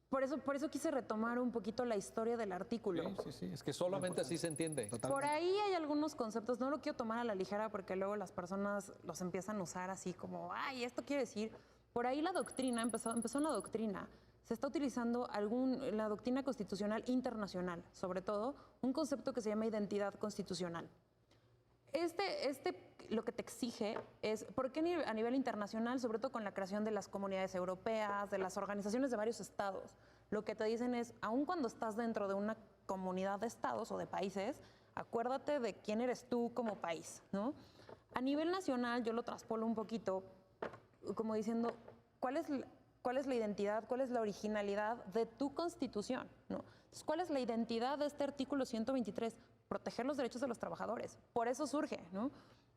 Por eso quise retomar un poquito la historia del artículo. Sí. Es que solamente así se entiende. Totalmente. Por ahí hay algunos conceptos, no lo quiero tomar a la ligera porque luego las personas los empiezan a usar así como, ay, esto quiere decir. Por ahí la doctrina, empezó en la doctrina. Se está utilizando la doctrina constitucional internacional, sobre todo, un concepto que se llama identidad constitucional. lo que te exige es, ¿por qué a nivel internacional, sobre todo con la creación de las comunidades europeas, de las organizaciones de varios estados, lo que te dicen es, aun cuando estás dentro de una comunidad de estados o de países, acuérdate de quién eres tú como país, ¿no? A nivel nacional, yo lo traspolo un poquito, como diciendo, ¿cuál es la identidad, cuál es la originalidad de tu Constitución, ¿no? Entonces, ¿cuál es la identidad de este artículo 123? Proteger los derechos de los trabajadores. Por eso surge, ¿no?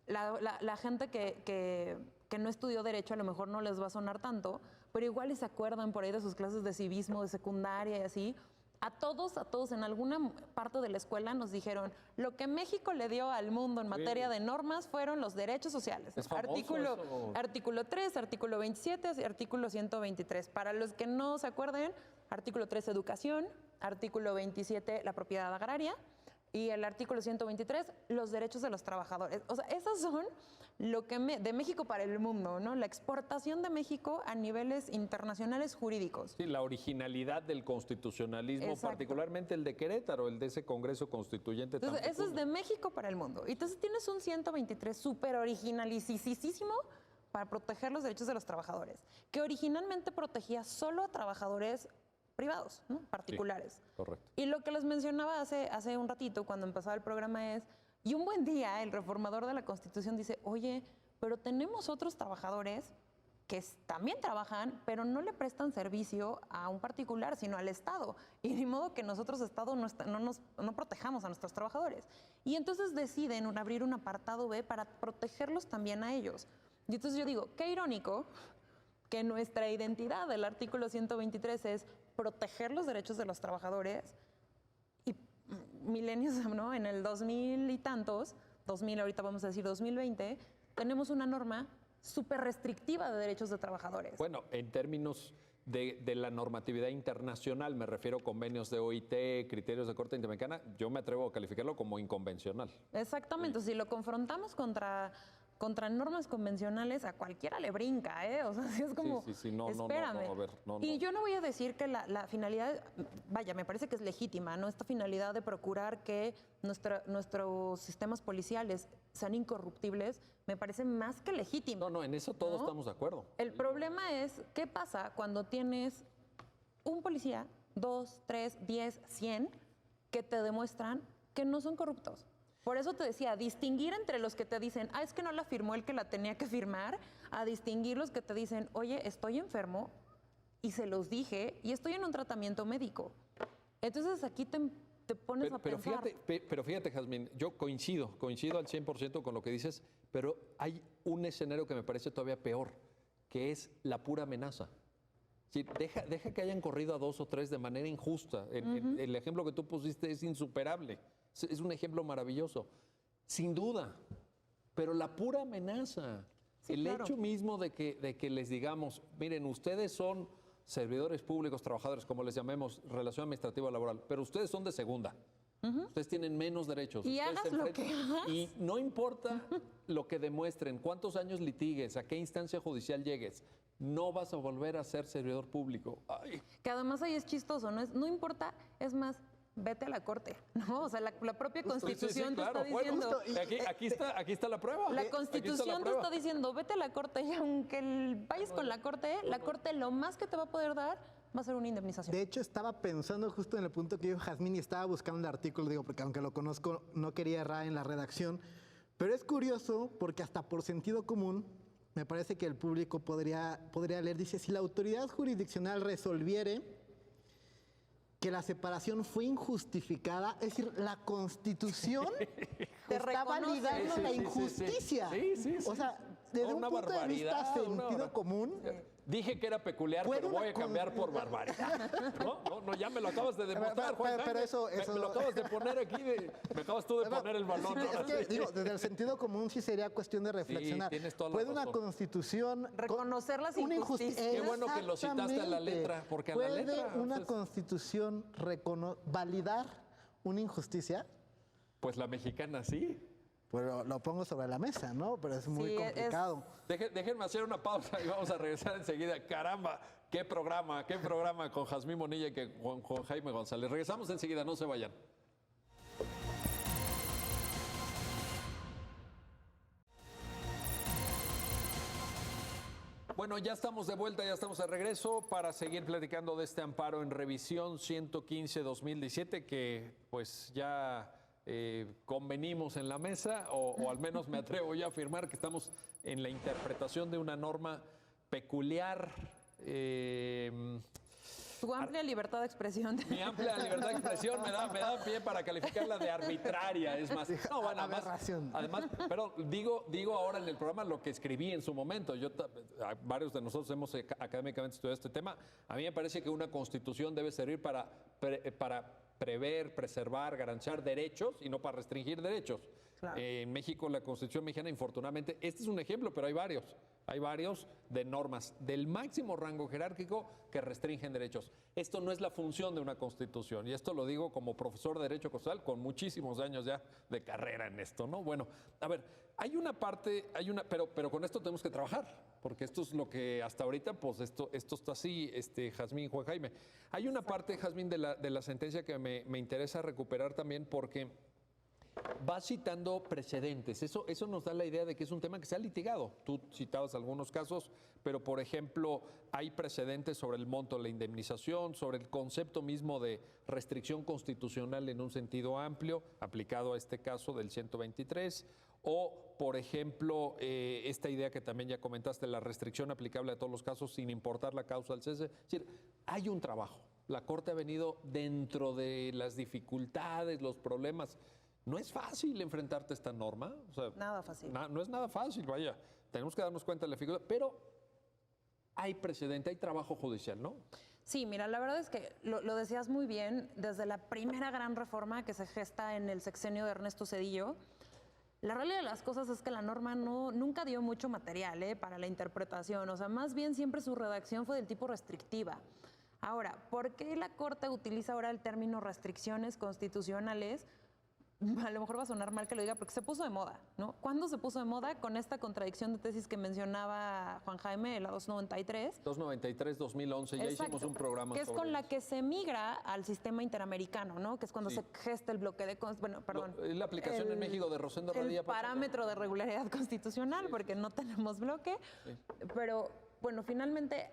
La gente que no estudió Derecho a lo mejor no les va a sonar tanto, pero igual y se acuerdan por ahí de sus clases de civismo, de secundaria y así. A todos en alguna parte de la escuela nos dijeron, lo que México le dio al mundo en materia de normas fueron los derechos sociales. ¿Es famoso eso? Artículo 3, artículo 27 y artículo 123. Para los que no se acuerden, artículo 3, educación, artículo 27, la propiedad agraria, y el artículo 123, los derechos de los trabajadores. O sea, esas son lo que de México para el mundo, ¿no? La exportación de México a niveles internacionales jurídicos. Sí, la originalidad del constitucionalismo, Exacto. particularmente el de Querétaro, el de ese Congreso Constituyente. Entonces, tan eso es fecundo. de México para el mundo. Y entonces tienes un 123 súper originalísimo para proteger los derechos de los trabajadores, que originalmente protegía solo a trabajadores privados, ¿no? Particulares. Sí, correcto. Y lo que les mencionaba hace un ratito, cuando empezaba el programa, es, y un buen día el reformador de la Constitución dice, oye, pero tenemos otros trabajadores que también trabajan, pero no le prestan servicio a un particular, sino al Estado. Y ni modo que nosotros, Estado, no protejamos a nuestros trabajadores. Y entonces deciden abrir un apartado B para protegerlos también a ellos. Y entonces yo digo, qué irónico que nuestra identidad del artículo 123 es proteger los derechos de los trabajadores y milenios, ¿no? En el 2000 y tantos, 2000, ahorita vamos a decir 2020, tenemos una norma súper restrictiva de derechos de trabajadores. Bueno, en términos de la normatividad internacional, me refiero a convenios de OIT, criterios de Corte Interamericana, yo me atrevo a calificarlo como inconvencional. Exactamente, si lo confrontamos contra normas convencionales, a cualquiera le brinca, ¿eh? O sea, si es como, Sí, no, espérame. a ver, no. Y yo no voy a decir que la finalidad, vaya, me parece que es legítima, ¿no? Esta finalidad de procurar que nuestros sistemas policiales sean incorruptibles, me parece más que legítimo. No, en eso todos ¿no? estamos de acuerdo. El problema es, ¿qué pasa cuando tienes un policía, 2, 3, 10, 100, que te demuestran que no son corruptos? Por eso te decía, distinguir entre los que te dicen, es que no la firmó el que la tenía que firmar, a distinguir los que te dicen, oye, estoy enfermo y se los dije y estoy en un tratamiento médico. Entonces aquí te pones a pensar. Pero fíjate, Jazmín, yo coincido al 100% con lo que dices, pero hay un escenario que me parece todavía peor, que es la pura amenaza. Sí, deja que hayan corrido a 2 o 3 de manera injusta. El ejemplo que tú pusiste es insuperable. Es un ejemplo maravilloso. Sin duda. Pero la pura amenaza. Sí, el claro. hecho mismo de que les digamos, miren, ustedes son servidores públicos, trabajadores, como les llamemos, relación administrativa laboral, pero ustedes son de segunda. Ustedes tienen menos derechos. Y Ustedes hagas se lo enfrentan- que hagas. Y no importa lo que demuestren, cuántos años litigues, a qué instancia judicial llegues, no vas a volver a ser servidor público. Ay, Que además ahí es chistoso, no importa, es más, vete a la corte, ¿no? O sea, la propia Constitución te está diciendo... Justo, y- aquí está la prueba. La Aquí está Constitución te prueba. está diciendo, vete a la corte y aunque vayas con la corte lo más que te va a poder dar va a ser una indemnización. De hecho, estaba pensando justo en el punto que dijo Jazmín y estaba buscando el artículo, digo, porque aunque lo conozco, no quería errar en la redacción. Pero es curioso porque hasta por sentido común, me parece que el público podría leer, dice, si la autoridad jurisdiccional resolviere que la separación fue injustificada, es decir, la Constitución está reconoce. validando Sí, la sí, sí, sí. injusticia. Sí. O sea, desde Una un punto de vista barbaridad, sentido común, Dije que era peculiar, Fue pero una voy a cambiar por barbaridad. No, ya me lo acabas de demostrar, Juan. pero eso- Me lo acabas de poner aquí, me acabas tú de poner el balón. es ahora que, sí. digo, desde el sentido común sí sería cuestión de reflexionar. tienes toda la ¿Puede una razón. constitución Reconocer las una injusticias. Qué bueno que lo citaste a la letra, porque a la ¿Puede letra, una o sea, constitución validar una injusticia? Pues la mexicana sí. Pues lo pongo sobre la mesa, ¿no? Pero es muy Sí, complicado. Déjenme hacer una pausa y vamos a regresar enseguida. Caramba, qué programa con Jazmín Monilla y con Jaime González. Regresamos enseguida, no se vayan. Bueno, ya estamos de vuelta, ya estamos de regreso para seguir platicando de este amparo en revisión 115-2017 que pues ya convenimos en la mesa o al menos me atrevo ya a afirmar que estamos en la interpretación de una norma peculiar. Tu amplia libertad de expresión. Mi amplia libertad de expresión me da pie para calificarla de arbitraria, es más. No, bueno, además, pero digo ahora en el programa lo que escribí en su momento. Varios de nosotros hemos académicamente estudiado este tema. A mí me parece que una constitución debe servir para prever, preservar, garantizar derechos y no para restringir derechos. Claro. En México, la Constitución mexicana, infortunadamente, este es un ejemplo, pero hay varios de normas del máximo rango jerárquico que restringen derechos. Esto no es la función de una Constitución, y esto lo digo como profesor de Derecho Constitucional con muchísimos años ya de carrera en esto, ¿no? Bueno, a ver, hay una parte, pero con esto tenemos que trabajar, porque esto es lo que hasta ahorita, pues esto está así, Jazmín, Juan Jaime. Hay una parte, Jazmín, de la sentencia que me interesa recuperar también porque va citando precedentes. Eso nos da la idea de que es un tema que se ha litigado. Tú citabas algunos casos, pero por ejemplo, hay precedentes sobre el monto de la indemnización, sobre el concepto mismo de restricción constitucional en un sentido amplio, aplicado a este caso del 123, o por ejemplo, esta idea que también ya comentaste, la restricción aplicable a todos los casos sin importar la causa del cese. Es decir, hay un trabajo. La Corte ha venido dentro de las dificultades, los problemas. No es fácil enfrentarte a esta norma. O sea, nada fácil. No es nada fácil, vaya. Tenemos que darnos cuenta de la dificultad, pero hay precedente, hay trabajo judicial, ¿no? Sí, mira, la verdad es que lo decías muy bien, desde la primera gran reforma que se gesta en el sexenio de Ernesto Zedillo, la realidad de las cosas es que la norma nunca dio mucho material para la interpretación, o sea, más bien siempre su redacción fue del tipo restrictiva. Ahora, ¿por qué la Corte utiliza ahora el término restricciones constitucionales? A lo mejor va a sonar mal que lo diga, porque se puso de moda, ¿no? ¿Cuándo se puso de moda? Con esta contradicción de tesis que mencionaba Juan Jaime, la 293. 293-2011, ya hicimos un programa que es sobre con la eso. que se migra al sistema interamericano, ¿no? Que es cuando se gesta el bloque de... Bueno, perdón. La aplicación en México de Rosendo Radilla. El parámetro de regularidad constitucional, porque no tenemos bloque. Sí. Pero, bueno, finalmente,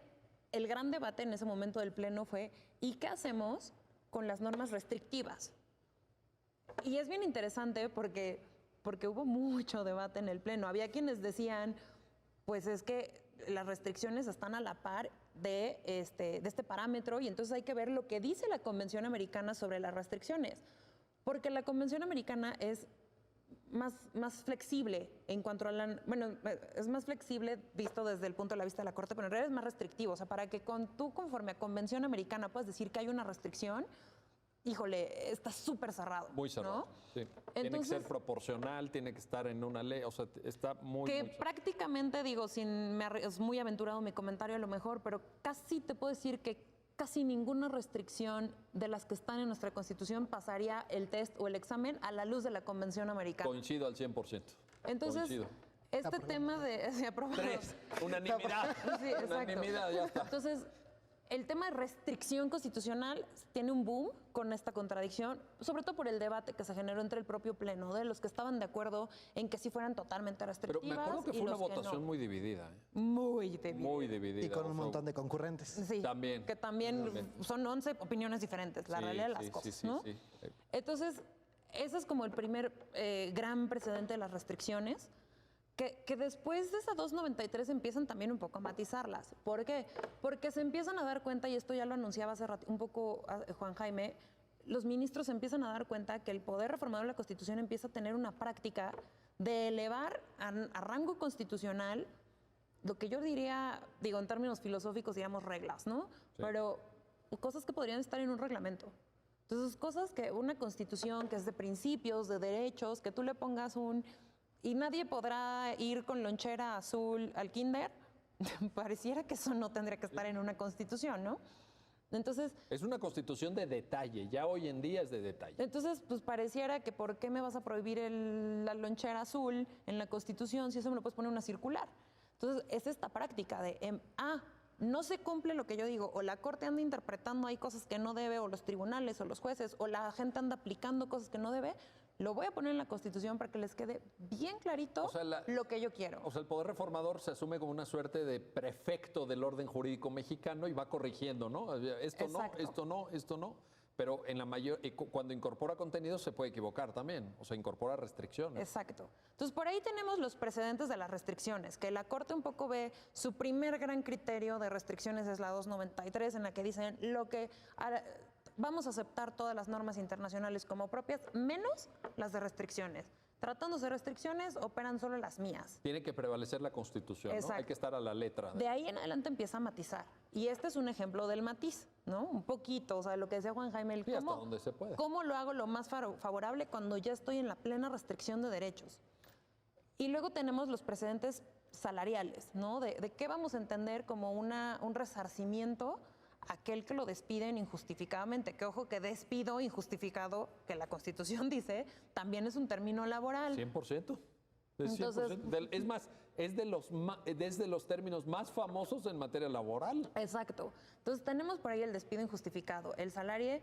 el gran debate en ese momento del Pleno fue, ¿y qué hacemos con las normas restrictivas? Y es bien interesante porque hubo mucho debate en el Pleno. Había quienes decían, pues es que las restricciones están a la par de este parámetro y entonces hay que ver lo que dice la Convención Americana sobre las restricciones. Porque la Convención Americana es más flexible en cuanto a la... Bueno, es más flexible visto desde el punto de vista de la Corte, pero en realidad es más restrictivo. O sea, para que tú conforme a Convención Americana puedas decir que hay una restricción, híjole, está súper cerrado. Muy cerrado, ¿no? Sí. Entonces, tiene que ser proporcional, tiene que estar en una ley, o sea, está muy... Que muy prácticamente, digo, es muy aventurado mi comentario a lo mejor, pero casi te puedo decir que casi ninguna restricción de las que están en nuestra Constitución pasaría el test o el examen a la luz de la Convención Americana. Coincido al 100%. Entonces, coincido. Este tema de... Se aprobado. 3, unanimidad. Sí, exacto. Unanimidad, ya está. Entonces, el tema de restricción constitucional tiene un boom con esta contradicción, sobre todo por el debate que se generó entre el propio Pleno, de los que estaban de acuerdo en que sí fueran totalmente restrictivas. Pero me acuerdo que fue una votación muy dividida. Muy dividida. Muy dividida. Y con un montón de concurrentes. Sí, también. Que también son 11 opiniones diferentes, la realidad de las cosas, ¿no? Sí. Entonces, ese es como el primer gran precedente de las restricciones. Que después de esa 293 empiezan también un poco a matizarlas. ¿Por qué? Porque se empiezan a dar cuenta, y esto ya lo anunciaba hace un poco Juan Jaime, los ministros empiezan a dar cuenta que el poder reformador de la Constitución empieza a tener una práctica de elevar a rango constitucional lo que yo diría, digo, en términos filosóficos, digamos reglas, ¿no? Sí. Pero cosas que podrían estar en un reglamento. Entonces, cosas que una Constitución que es de principios, de derechos, que tú le pongas y nadie podrá ir con lonchera azul al kinder, pareciera que eso no tendría que estar en una Constitución, ¿no? Entonces... Es una Constitución de detalle, ya hoy en día es de detalle. Entonces, pues pareciera que ¿por qué me vas a prohibir la lonchera azul en la Constitución si eso me lo puedes poner en una circular? Entonces, es esta práctica de, no se cumple lo que yo digo, o la Corte anda interpretando, hay cosas que no debe, o los tribunales, o los jueces, o la gente anda aplicando cosas que no debe, Lo voy a poner en la Constitución para que les quede bien clarito O sea, lo que yo quiero. O sea, el poder reformador se asume como una suerte de prefecto del orden jurídico mexicano y va corrigiendo, ¿no? Esto no, Exacto. esto no, esto no. Pero en la cuando incorpora contenidos se puede equivocar también. O sea, incorpora restricciones. Exacto. Entonces, por ahí tenemos los precedentes de las restricciones, que la Corte un poco ve, su primer gran criterio de restricciones es la 293, en la que dicen vamos a aceptar todas las normas internacionales como propias, menos las de restricciones. Tratándose de restricciones, operan solo las mías. Tiene que prevalecer la Constitución, ¿no? Exacto. Hay que estar a la letra. De ahí en adelante empieza a matizar. Y este es un ejemplo del matiz, ¿no? Un poquito, o sea, lo que decía Juan Jaime, Sí, hasta donde se puede. ¿cómo lo hago lo más favorable cuando ya estoy en la plena restricción de derechos? Y luego tenemos los precedentes salariales, ¿no? De qué vamos a entender como un resarcimiento a aquel que lo despiden injustificadamente. Que ojo, que despido injustificado, que la Constitución dice, también es un término laboral. 100%. Es Entonces- 100%. Es más, es de los términos más famosos en materia laboral. Exacto. Entonces tenemos por ahí el despido injustificado. El salario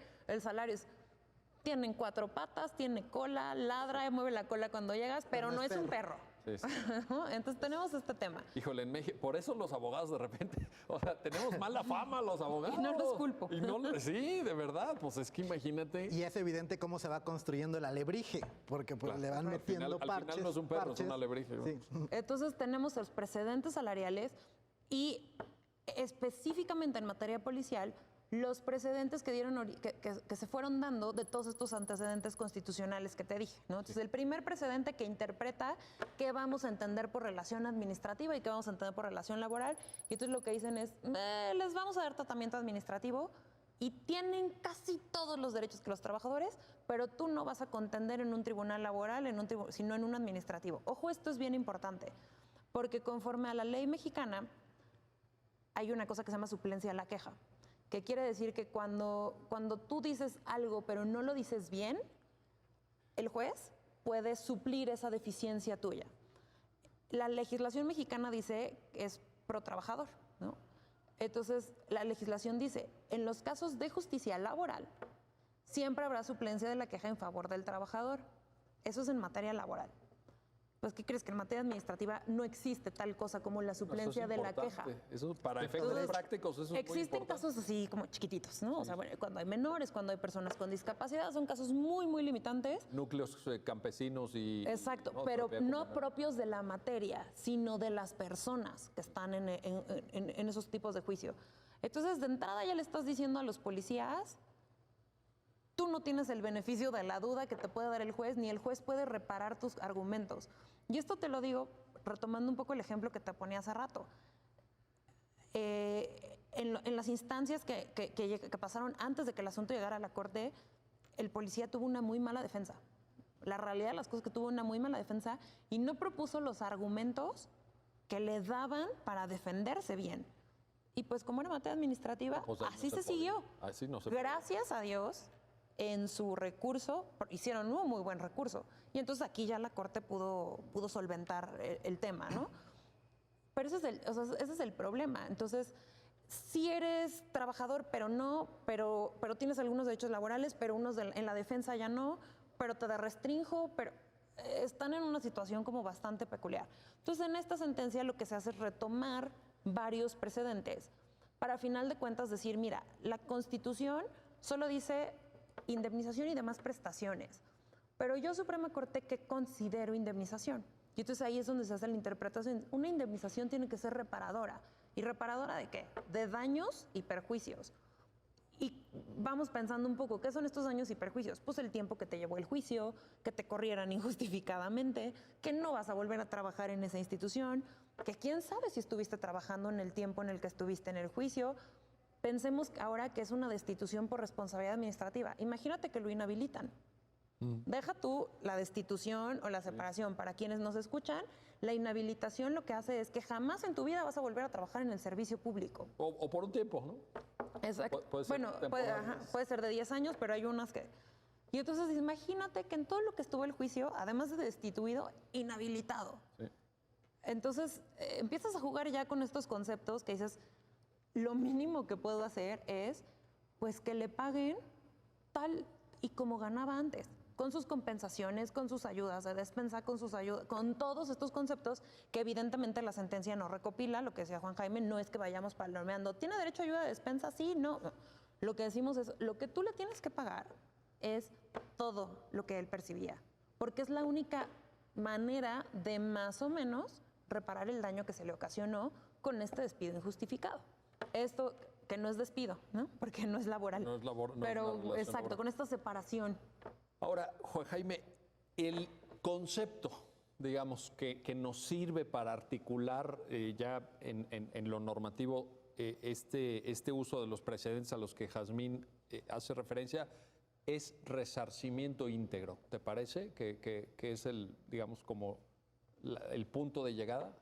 es, tienen 4 patas, tiene cola, ladra, mueve la cola cuando llegas, pero no es un perro. Sí, sí. Entonces tenemos este tema. Híjole, en México, por eso los abogados de repente, o sea, tenemos mala fama los abogados. Y no los culpo. Sí, de verdad, pues es que imagínate. Y es evidente cómo se va construyendo el alebrije, porque pues Claro. le van Al metiendo final- al final parches. no es un perro, es parches. un alebrije, ¿no? Sí. Entonces tenemos los precedentes salariales y específicamente en materia policial, los precedentes que dieron que se fueron dando de todos estos antecedentes constitucionales que te dije, ¿no? Entonces, el primer precedente que interpreta qué vamos a entender por relación administrativa y qué vamos a entender por relación laboral, y entonces lo que dicen es, les vamos a dar tratamiento administrativo y tienen casi todos los derechos que los trabajadores, pero tú no vas a contender en un tribunal laboral, sino en un administrativo. Ojo, esto es bien importante, porque conforme a la ley mexicana, hay una cosa que se llama suplencia a la queja, que quiere decir que cuando tú dices algo pero no lo dices bien, el juez puede suplir esa deficiencia tuya. La legislación mexicana dice que es pro trabajador, ¿no? Entonces, la legislación dice, en los casos de justicia laboral, siempre habrá suplencia de la queja en favor del trabajador. Eso es en materia laboral. Pues, ¿qué crees? Que en materia administrativa no existe tal cosa como la suplencia de la queja. Eso, para efectos Entonces, prácticos, eso es muy existen importante. casos así como chiquititos, ¿no? O sea, bueno, cuando hay menores, cuando hay personas con discapacidad, son casos muy, muy limitantes. Núcleos campesinos y... Exacto, ¿no? pero Propiedad no comunal. propios de la materia, sino de las personas que están en esos tipos de juicio. Entonces, de entrada ya le estás diciendo a los policías, tú no tienes el beneficio de la duda que te puede dar el juez, ni el juez puede reparar tus argumentos. Y esto te lo digo retomando un poco el ejemplo que te ponía hace rato. En las instancias que pasaron antes de que el asunto llegara a la corte, el policía tuvo una muy mala defensa. La realidad de las cosas es que tuvo una muy mala defensa y no propuso los argumentos que le daban para defenderse bien. Y pues como era materia administrativa, Pues, no así se podía. siguió. Así no se podía. Gracias a Dios, en su recurso, hicieron un muy buen recurso. Y entonces aquí ya la Corte pudo solventar el tema, ¿no? Pero ese es el problema. Entonces, si eres trabajador, pero tienes algunos derechos laborales, pero unos en la defensa ya no, pero te restrinjo, pero están en una situación como bastante peculiar. Entonces, en esta sentencia lo que se hace es retomar varios precedentes para, a final de cuentas, decir, mira, la Constitución solo dice indemnización y demás prestaciones, pero yo, Suprema Corte, ¿qué considero indemnización? Y entonces ahí es donde se hace la interpretación. Una indemnización tiene que ser reparadora. ¿Y reparadora de qué? De daños y perjuicios. Y vamos pensando un poco, ¿qué son estos daños y perjuicios? Pues el tiempo que te llevó el juicio, que te corrieran injustificadamente, que no vas a volver a trabajar en esa institución, que quién sabe si estuviste trabajando en el tiempo en el que estuviste en el juicio. Pensemos ahora que es una destitución por responsabilidad administrativa. Imagínate que lo inhabilitan. Deja tú la destitución o la separación. Para quienes nos escuchan, la inhabilitación lo que hace es que jamás en tu vida vas a volver a trabajar en el servicio público. O por un tiempo, ¿no? Exacto. Puede ser Bueno, temporal. puede ser de 10 años, pero hay unas que... Y entonces imagínate que en todo lo que estuvo el juicio, además de destituido, inhabilitado. Sí. Entonces empiezas a jugar ya con estos conceptos que dices, lo mínimo que puedo hacer es pues que le paguen tal y como ganaba antes. con sus compensaciones, con sus ayudas de despensa, con sus ayudas, con todos estos conceptos que evidentemente la sentencia no recopila. Lo que decía Juan Jaime, no es que vayamos palomeando, ¿tiene derecho a ayuda de despensa? Sí, no. Lo que decimos es, lo que tú le tienes que pagar es todo lo que él percibía, porque es la única manera de más o menos reparar el daño que se le ocasionó con este despido injustificado. Esto que no es despido, ¿no? Porque no es laboral. No es labor, no es pero una relación exacto, laboral. con esta separación. Ahora, Juan Jaime, el concepto, digamos, que nos sirve para articular ya en lo normativo este uso de los precedentes a los que Jazmín hace referencia es resarcimiento íntegro. ¿Te parece que es el, digamos, como el punto de llegada?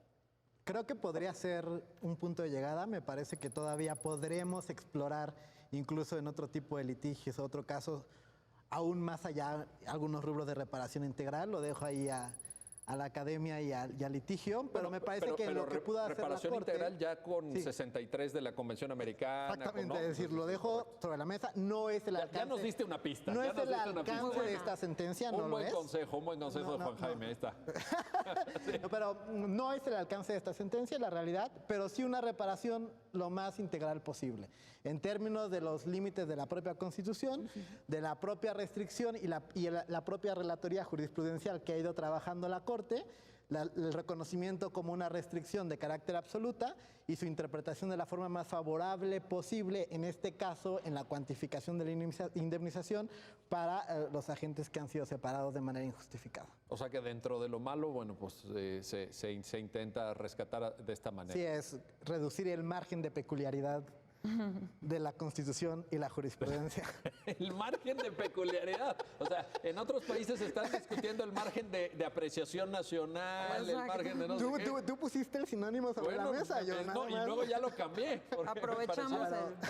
Creo que podría ser un punto de llegada. Me parece que todavía podremos explorar, incluso en otro tipo de litigios, otro caso, aún más allá, algunos rubros de reparación integral. Lo dejo ahí a la academia y al litigio, pero me parece que lo que pudo hacer la reparación Corte... integral ya con Sí. 63 de la Convención Americana. Exactamente, ¿no? es decir, lo dejo sobre la mesa, no es el alcance... Ya nos diste una pista. No ya es nos el diste una pista. alcance de esta sentencia, no Un lo buen es. consejo, un buen consejo No, de Juan no, Jaime, ahí está. No, pero no es el alcance de esta sentencia, la realidad, pero sí una reparación lo más integral posible, en términos de los límites de la propia Constitución, de la propia restricción y la propia relatoría jurisprudencial que ha ido trabajando la Corte, el reconocimiento como una restricción de carácter absoluta y su interpretación de la forma más favorable posible, en este caso en la cuantificación de la indemnización para los agentes que han sido separados de manera injustificada. O sea que dentro de lo malo, bueno, pues se intenta rescatar de esta manera. Sí, es reducir el margen de peculiaridad de la Constitución y la jurisprudencia. El margen de peculiaridad. O sea, en otros países están discutiendo el margen de apreciación nacional, el Exacto. margen de no sé qué. Tú pusiste el sinónimo sobre la mesa, yo nada no, y más. luego ya lo cambié. Porque Aprovechamos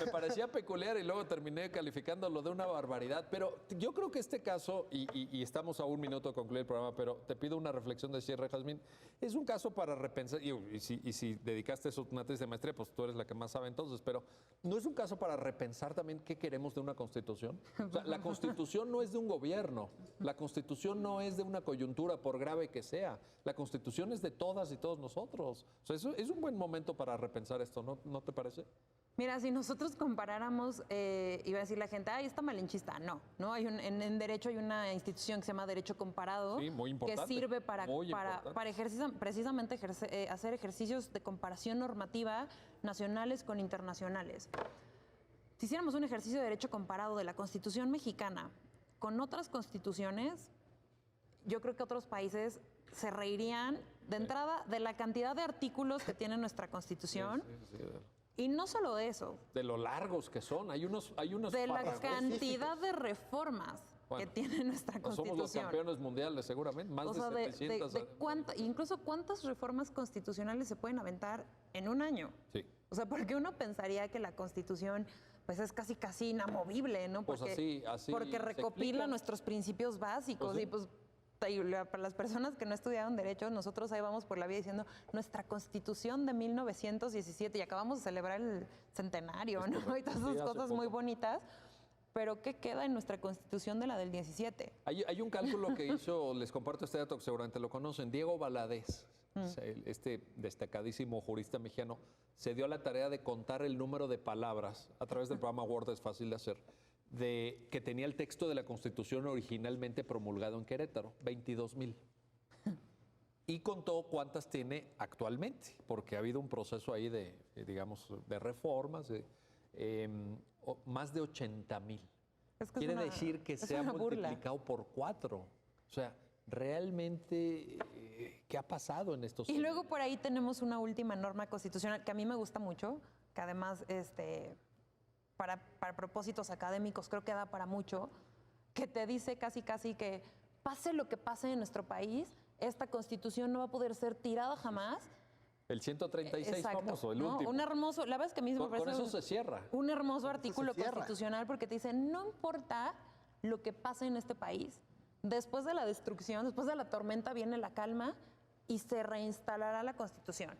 me parecía peculiar y luego terminé calificándolo de una barbaridad. Pero yo creo que este caso, y estamos a un minuto de concluir el programa, pero te pido una reflexión de cierre, Jazmín. Es un caso para repensar, y si dedicaste eso una tesis de maestría, pues tú eres la que más sabe entonces, pero ¿no es un caso para repensar también qué queremos de una Constitución? O sea, la Constitución no es de un gobierno, la Constitución no es de una coyuntura, por grave que sea. La Constitución es de todas y todos nosotros. O sea, eso es un buen momento para repensar esto, ¿no te parece? Mira, si nosotros comparáramos, iba a decir la gente, ay, está malinchista. No, en derecho hay una institución que se llama Derecho Comparado, Sí, muy importante, que sirve para precisamente hacer ejercicios de comparación normativa nacionales con internacionales. Si hiciéramos un ejercicio de derecho comparado de la Constitución mexicana con otras constituciones, yo creo que otros países se reirían de entrada de la cantidad de artículos que tiene nuestra Constitución. Sí. Y no solo de eso, De lo largos que son. Hay unos de la párrafos. cantidad de reformas que tiene nuestra Pues somos los Constitución. campeones mundiales, seguramente. Más O sea, de 700. incluso cuántas reformas constitucionales se pueden aventar en un año. Sí. O sea, porque uno pensaría que la Constitución pues es casi inamovible, ¿no? Pues así porque se recopila explica. nuestros principios básicos Pues sí. y pues para las personas que no estudiaron Derecho, nosotros ahí vamos por la vida diciendo nuestra Constitución de 1917 y acabamos de celebrar el centenario, ¿no? Y todas Sí, esas hace cosas muy poco. bonitas. Pero ¿qué queda en nuestra Constitución de la del 17? Hay un cálculo que hizo, les comparto este dato que seguramente lo conocen, Diego Valadez, este destacadísimo jurista mexicano, se dio a la tarea de contar el número de palabras, a través del programa Word es fácil de hacer, que tenía el texto de la Constitución originalmente promulgado en Querétaro, 22,000. Y contó cuántas tiene actualmente, porque ha habido un proceso ahí de reformas, más de 80,000. Es que Quiere es una- decir que es se ha una burla. multiplicado por 4. O sea, realmente, ¿qué ha pasado en estos Y años? luego por ahí tenemos una última norma constitucional que a mí me gusta mucho, que además para propósitos académicos creo que da para mucho, que te dice casi que pase lo que pase en nuestro país, esta Constitución no va a poder ser tirada jamás. El 136 Exacto, famoso, el ¿no? último. Un hermoso, la verdad es que a mí me Con parece eso se cierra. un hermoso artículo cierra. constitucional porque te dice, no importa lo que pase en este país, después de la destrucción, después de la tormenta viene la calma y se reinstalará la Constitución.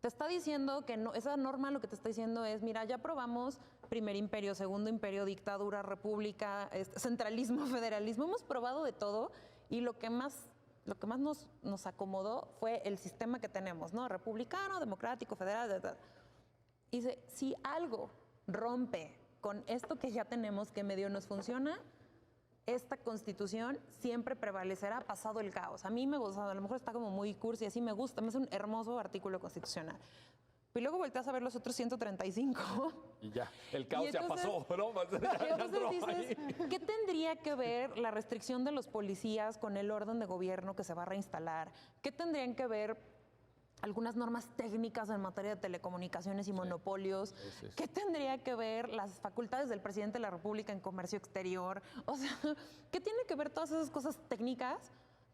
Te está diciendo que no, esa norma lo que te está diciendo es, mira, ya aprobamos primer imperio, segundo imperio, dictadura, república, centralismo, federalismo. Hemos probado de todo y lo que más nos acomodó fue el sistema que tenemos, ¿no? Republicano, democrático, federal. Y dice, si algo rompe con esto que ya tenemos, que medio nos funciona, esta Constitución siempre prevalecerá pasado el caos. A mí me gusta, a lo mejor está como muy cursi, así me gusta, me hace un hermoso artículo constitucional. Y luego volteas a ver los otros 135. Y ya, el caos Y ya entonces- pasó, ¿no? Y entonces dices, Ahí. ¿qué tendría que ver la restricción de los policías con el orden de gobierno que se va a reinstalar? ¿Qué tendrían que ver algunas normas técnicas en materia de telecomunicaciones y monopolios? sí. ¿Qué tendría que ver las facultades del presidente de la República en comercio exterior? O sea, ¿qué tiene que ver todas esas cosas técnicas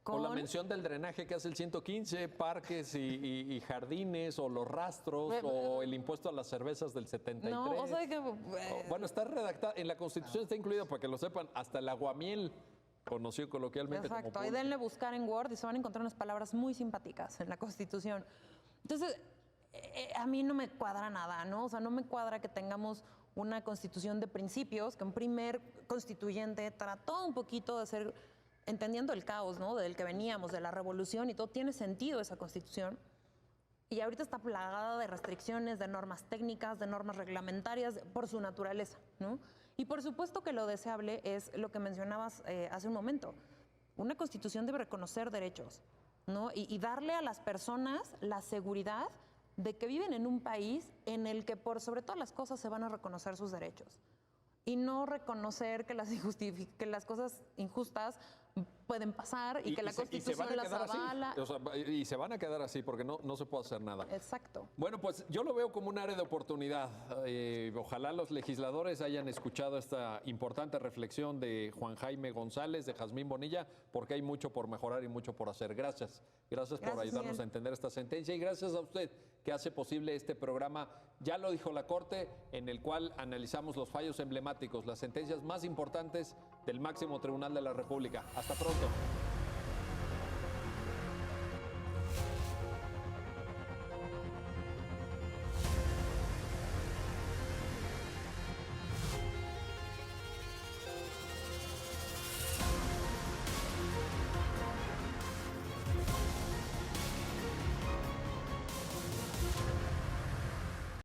O con la mención del drenaje que hace el 115, parques y jardines, o los rastros, o el impuesto a las cervezas del 73. No, o sea, que, Bueno, está redactada, en la Constitución está incluido, para que lo sepan, hasta el aguamiel, conocido coloquialmente exacto, como ahí pulque. denle buscar en Word y se van a encontrar unas palabras muy simpáticas en la Constitución. Entonces, a mí no me cuadra nada, ¿no? O sea, no me cuadra que tengamos una Constitución de principios, que un primer constituyente trató un poquito de hacer, entendiendo el caos, ¿no? Del que veníamos, de la revolución y todo, tiene sentido esa Constitución. Y ahorita está plagada de restricciones, de normas técnicas, de normas reglamentarias, por su naturaleza, ¿no? Y por supuesto que lo deseable es lo que mencionabas hace un momento. Una Constitución debe reconocer derechos, ¿no? Y darle a las personas la seguridad de que viven en un país en el que por sobre todas las cosas se van a reconocer sus derechos. Y no reconocer que que las cosas injustas pueden pasar y que la se van Constitución a las quedar así. avala. O sea, y se van a quedar así porque no se puede hacer nada. Exacto. Bueno, pues yo lo veo como un área de oportunidad. Ojalá los legisladores hayan escuchado esta importante reflexión de Juan Jaime González, de Jazmín Bonilla, porque hay mucho por mejorar y mucho por hacer. Gracias. Gracias por Gracias, ayudarnos Miguel. a entender esta sentencia y gracias a usted que hace posible este programa. Ya lo dijo la Corte, en el cual analizamos los fallos emblemáticos, las sentencias más importantes del máximo tribunal de la República. Hasta pronto.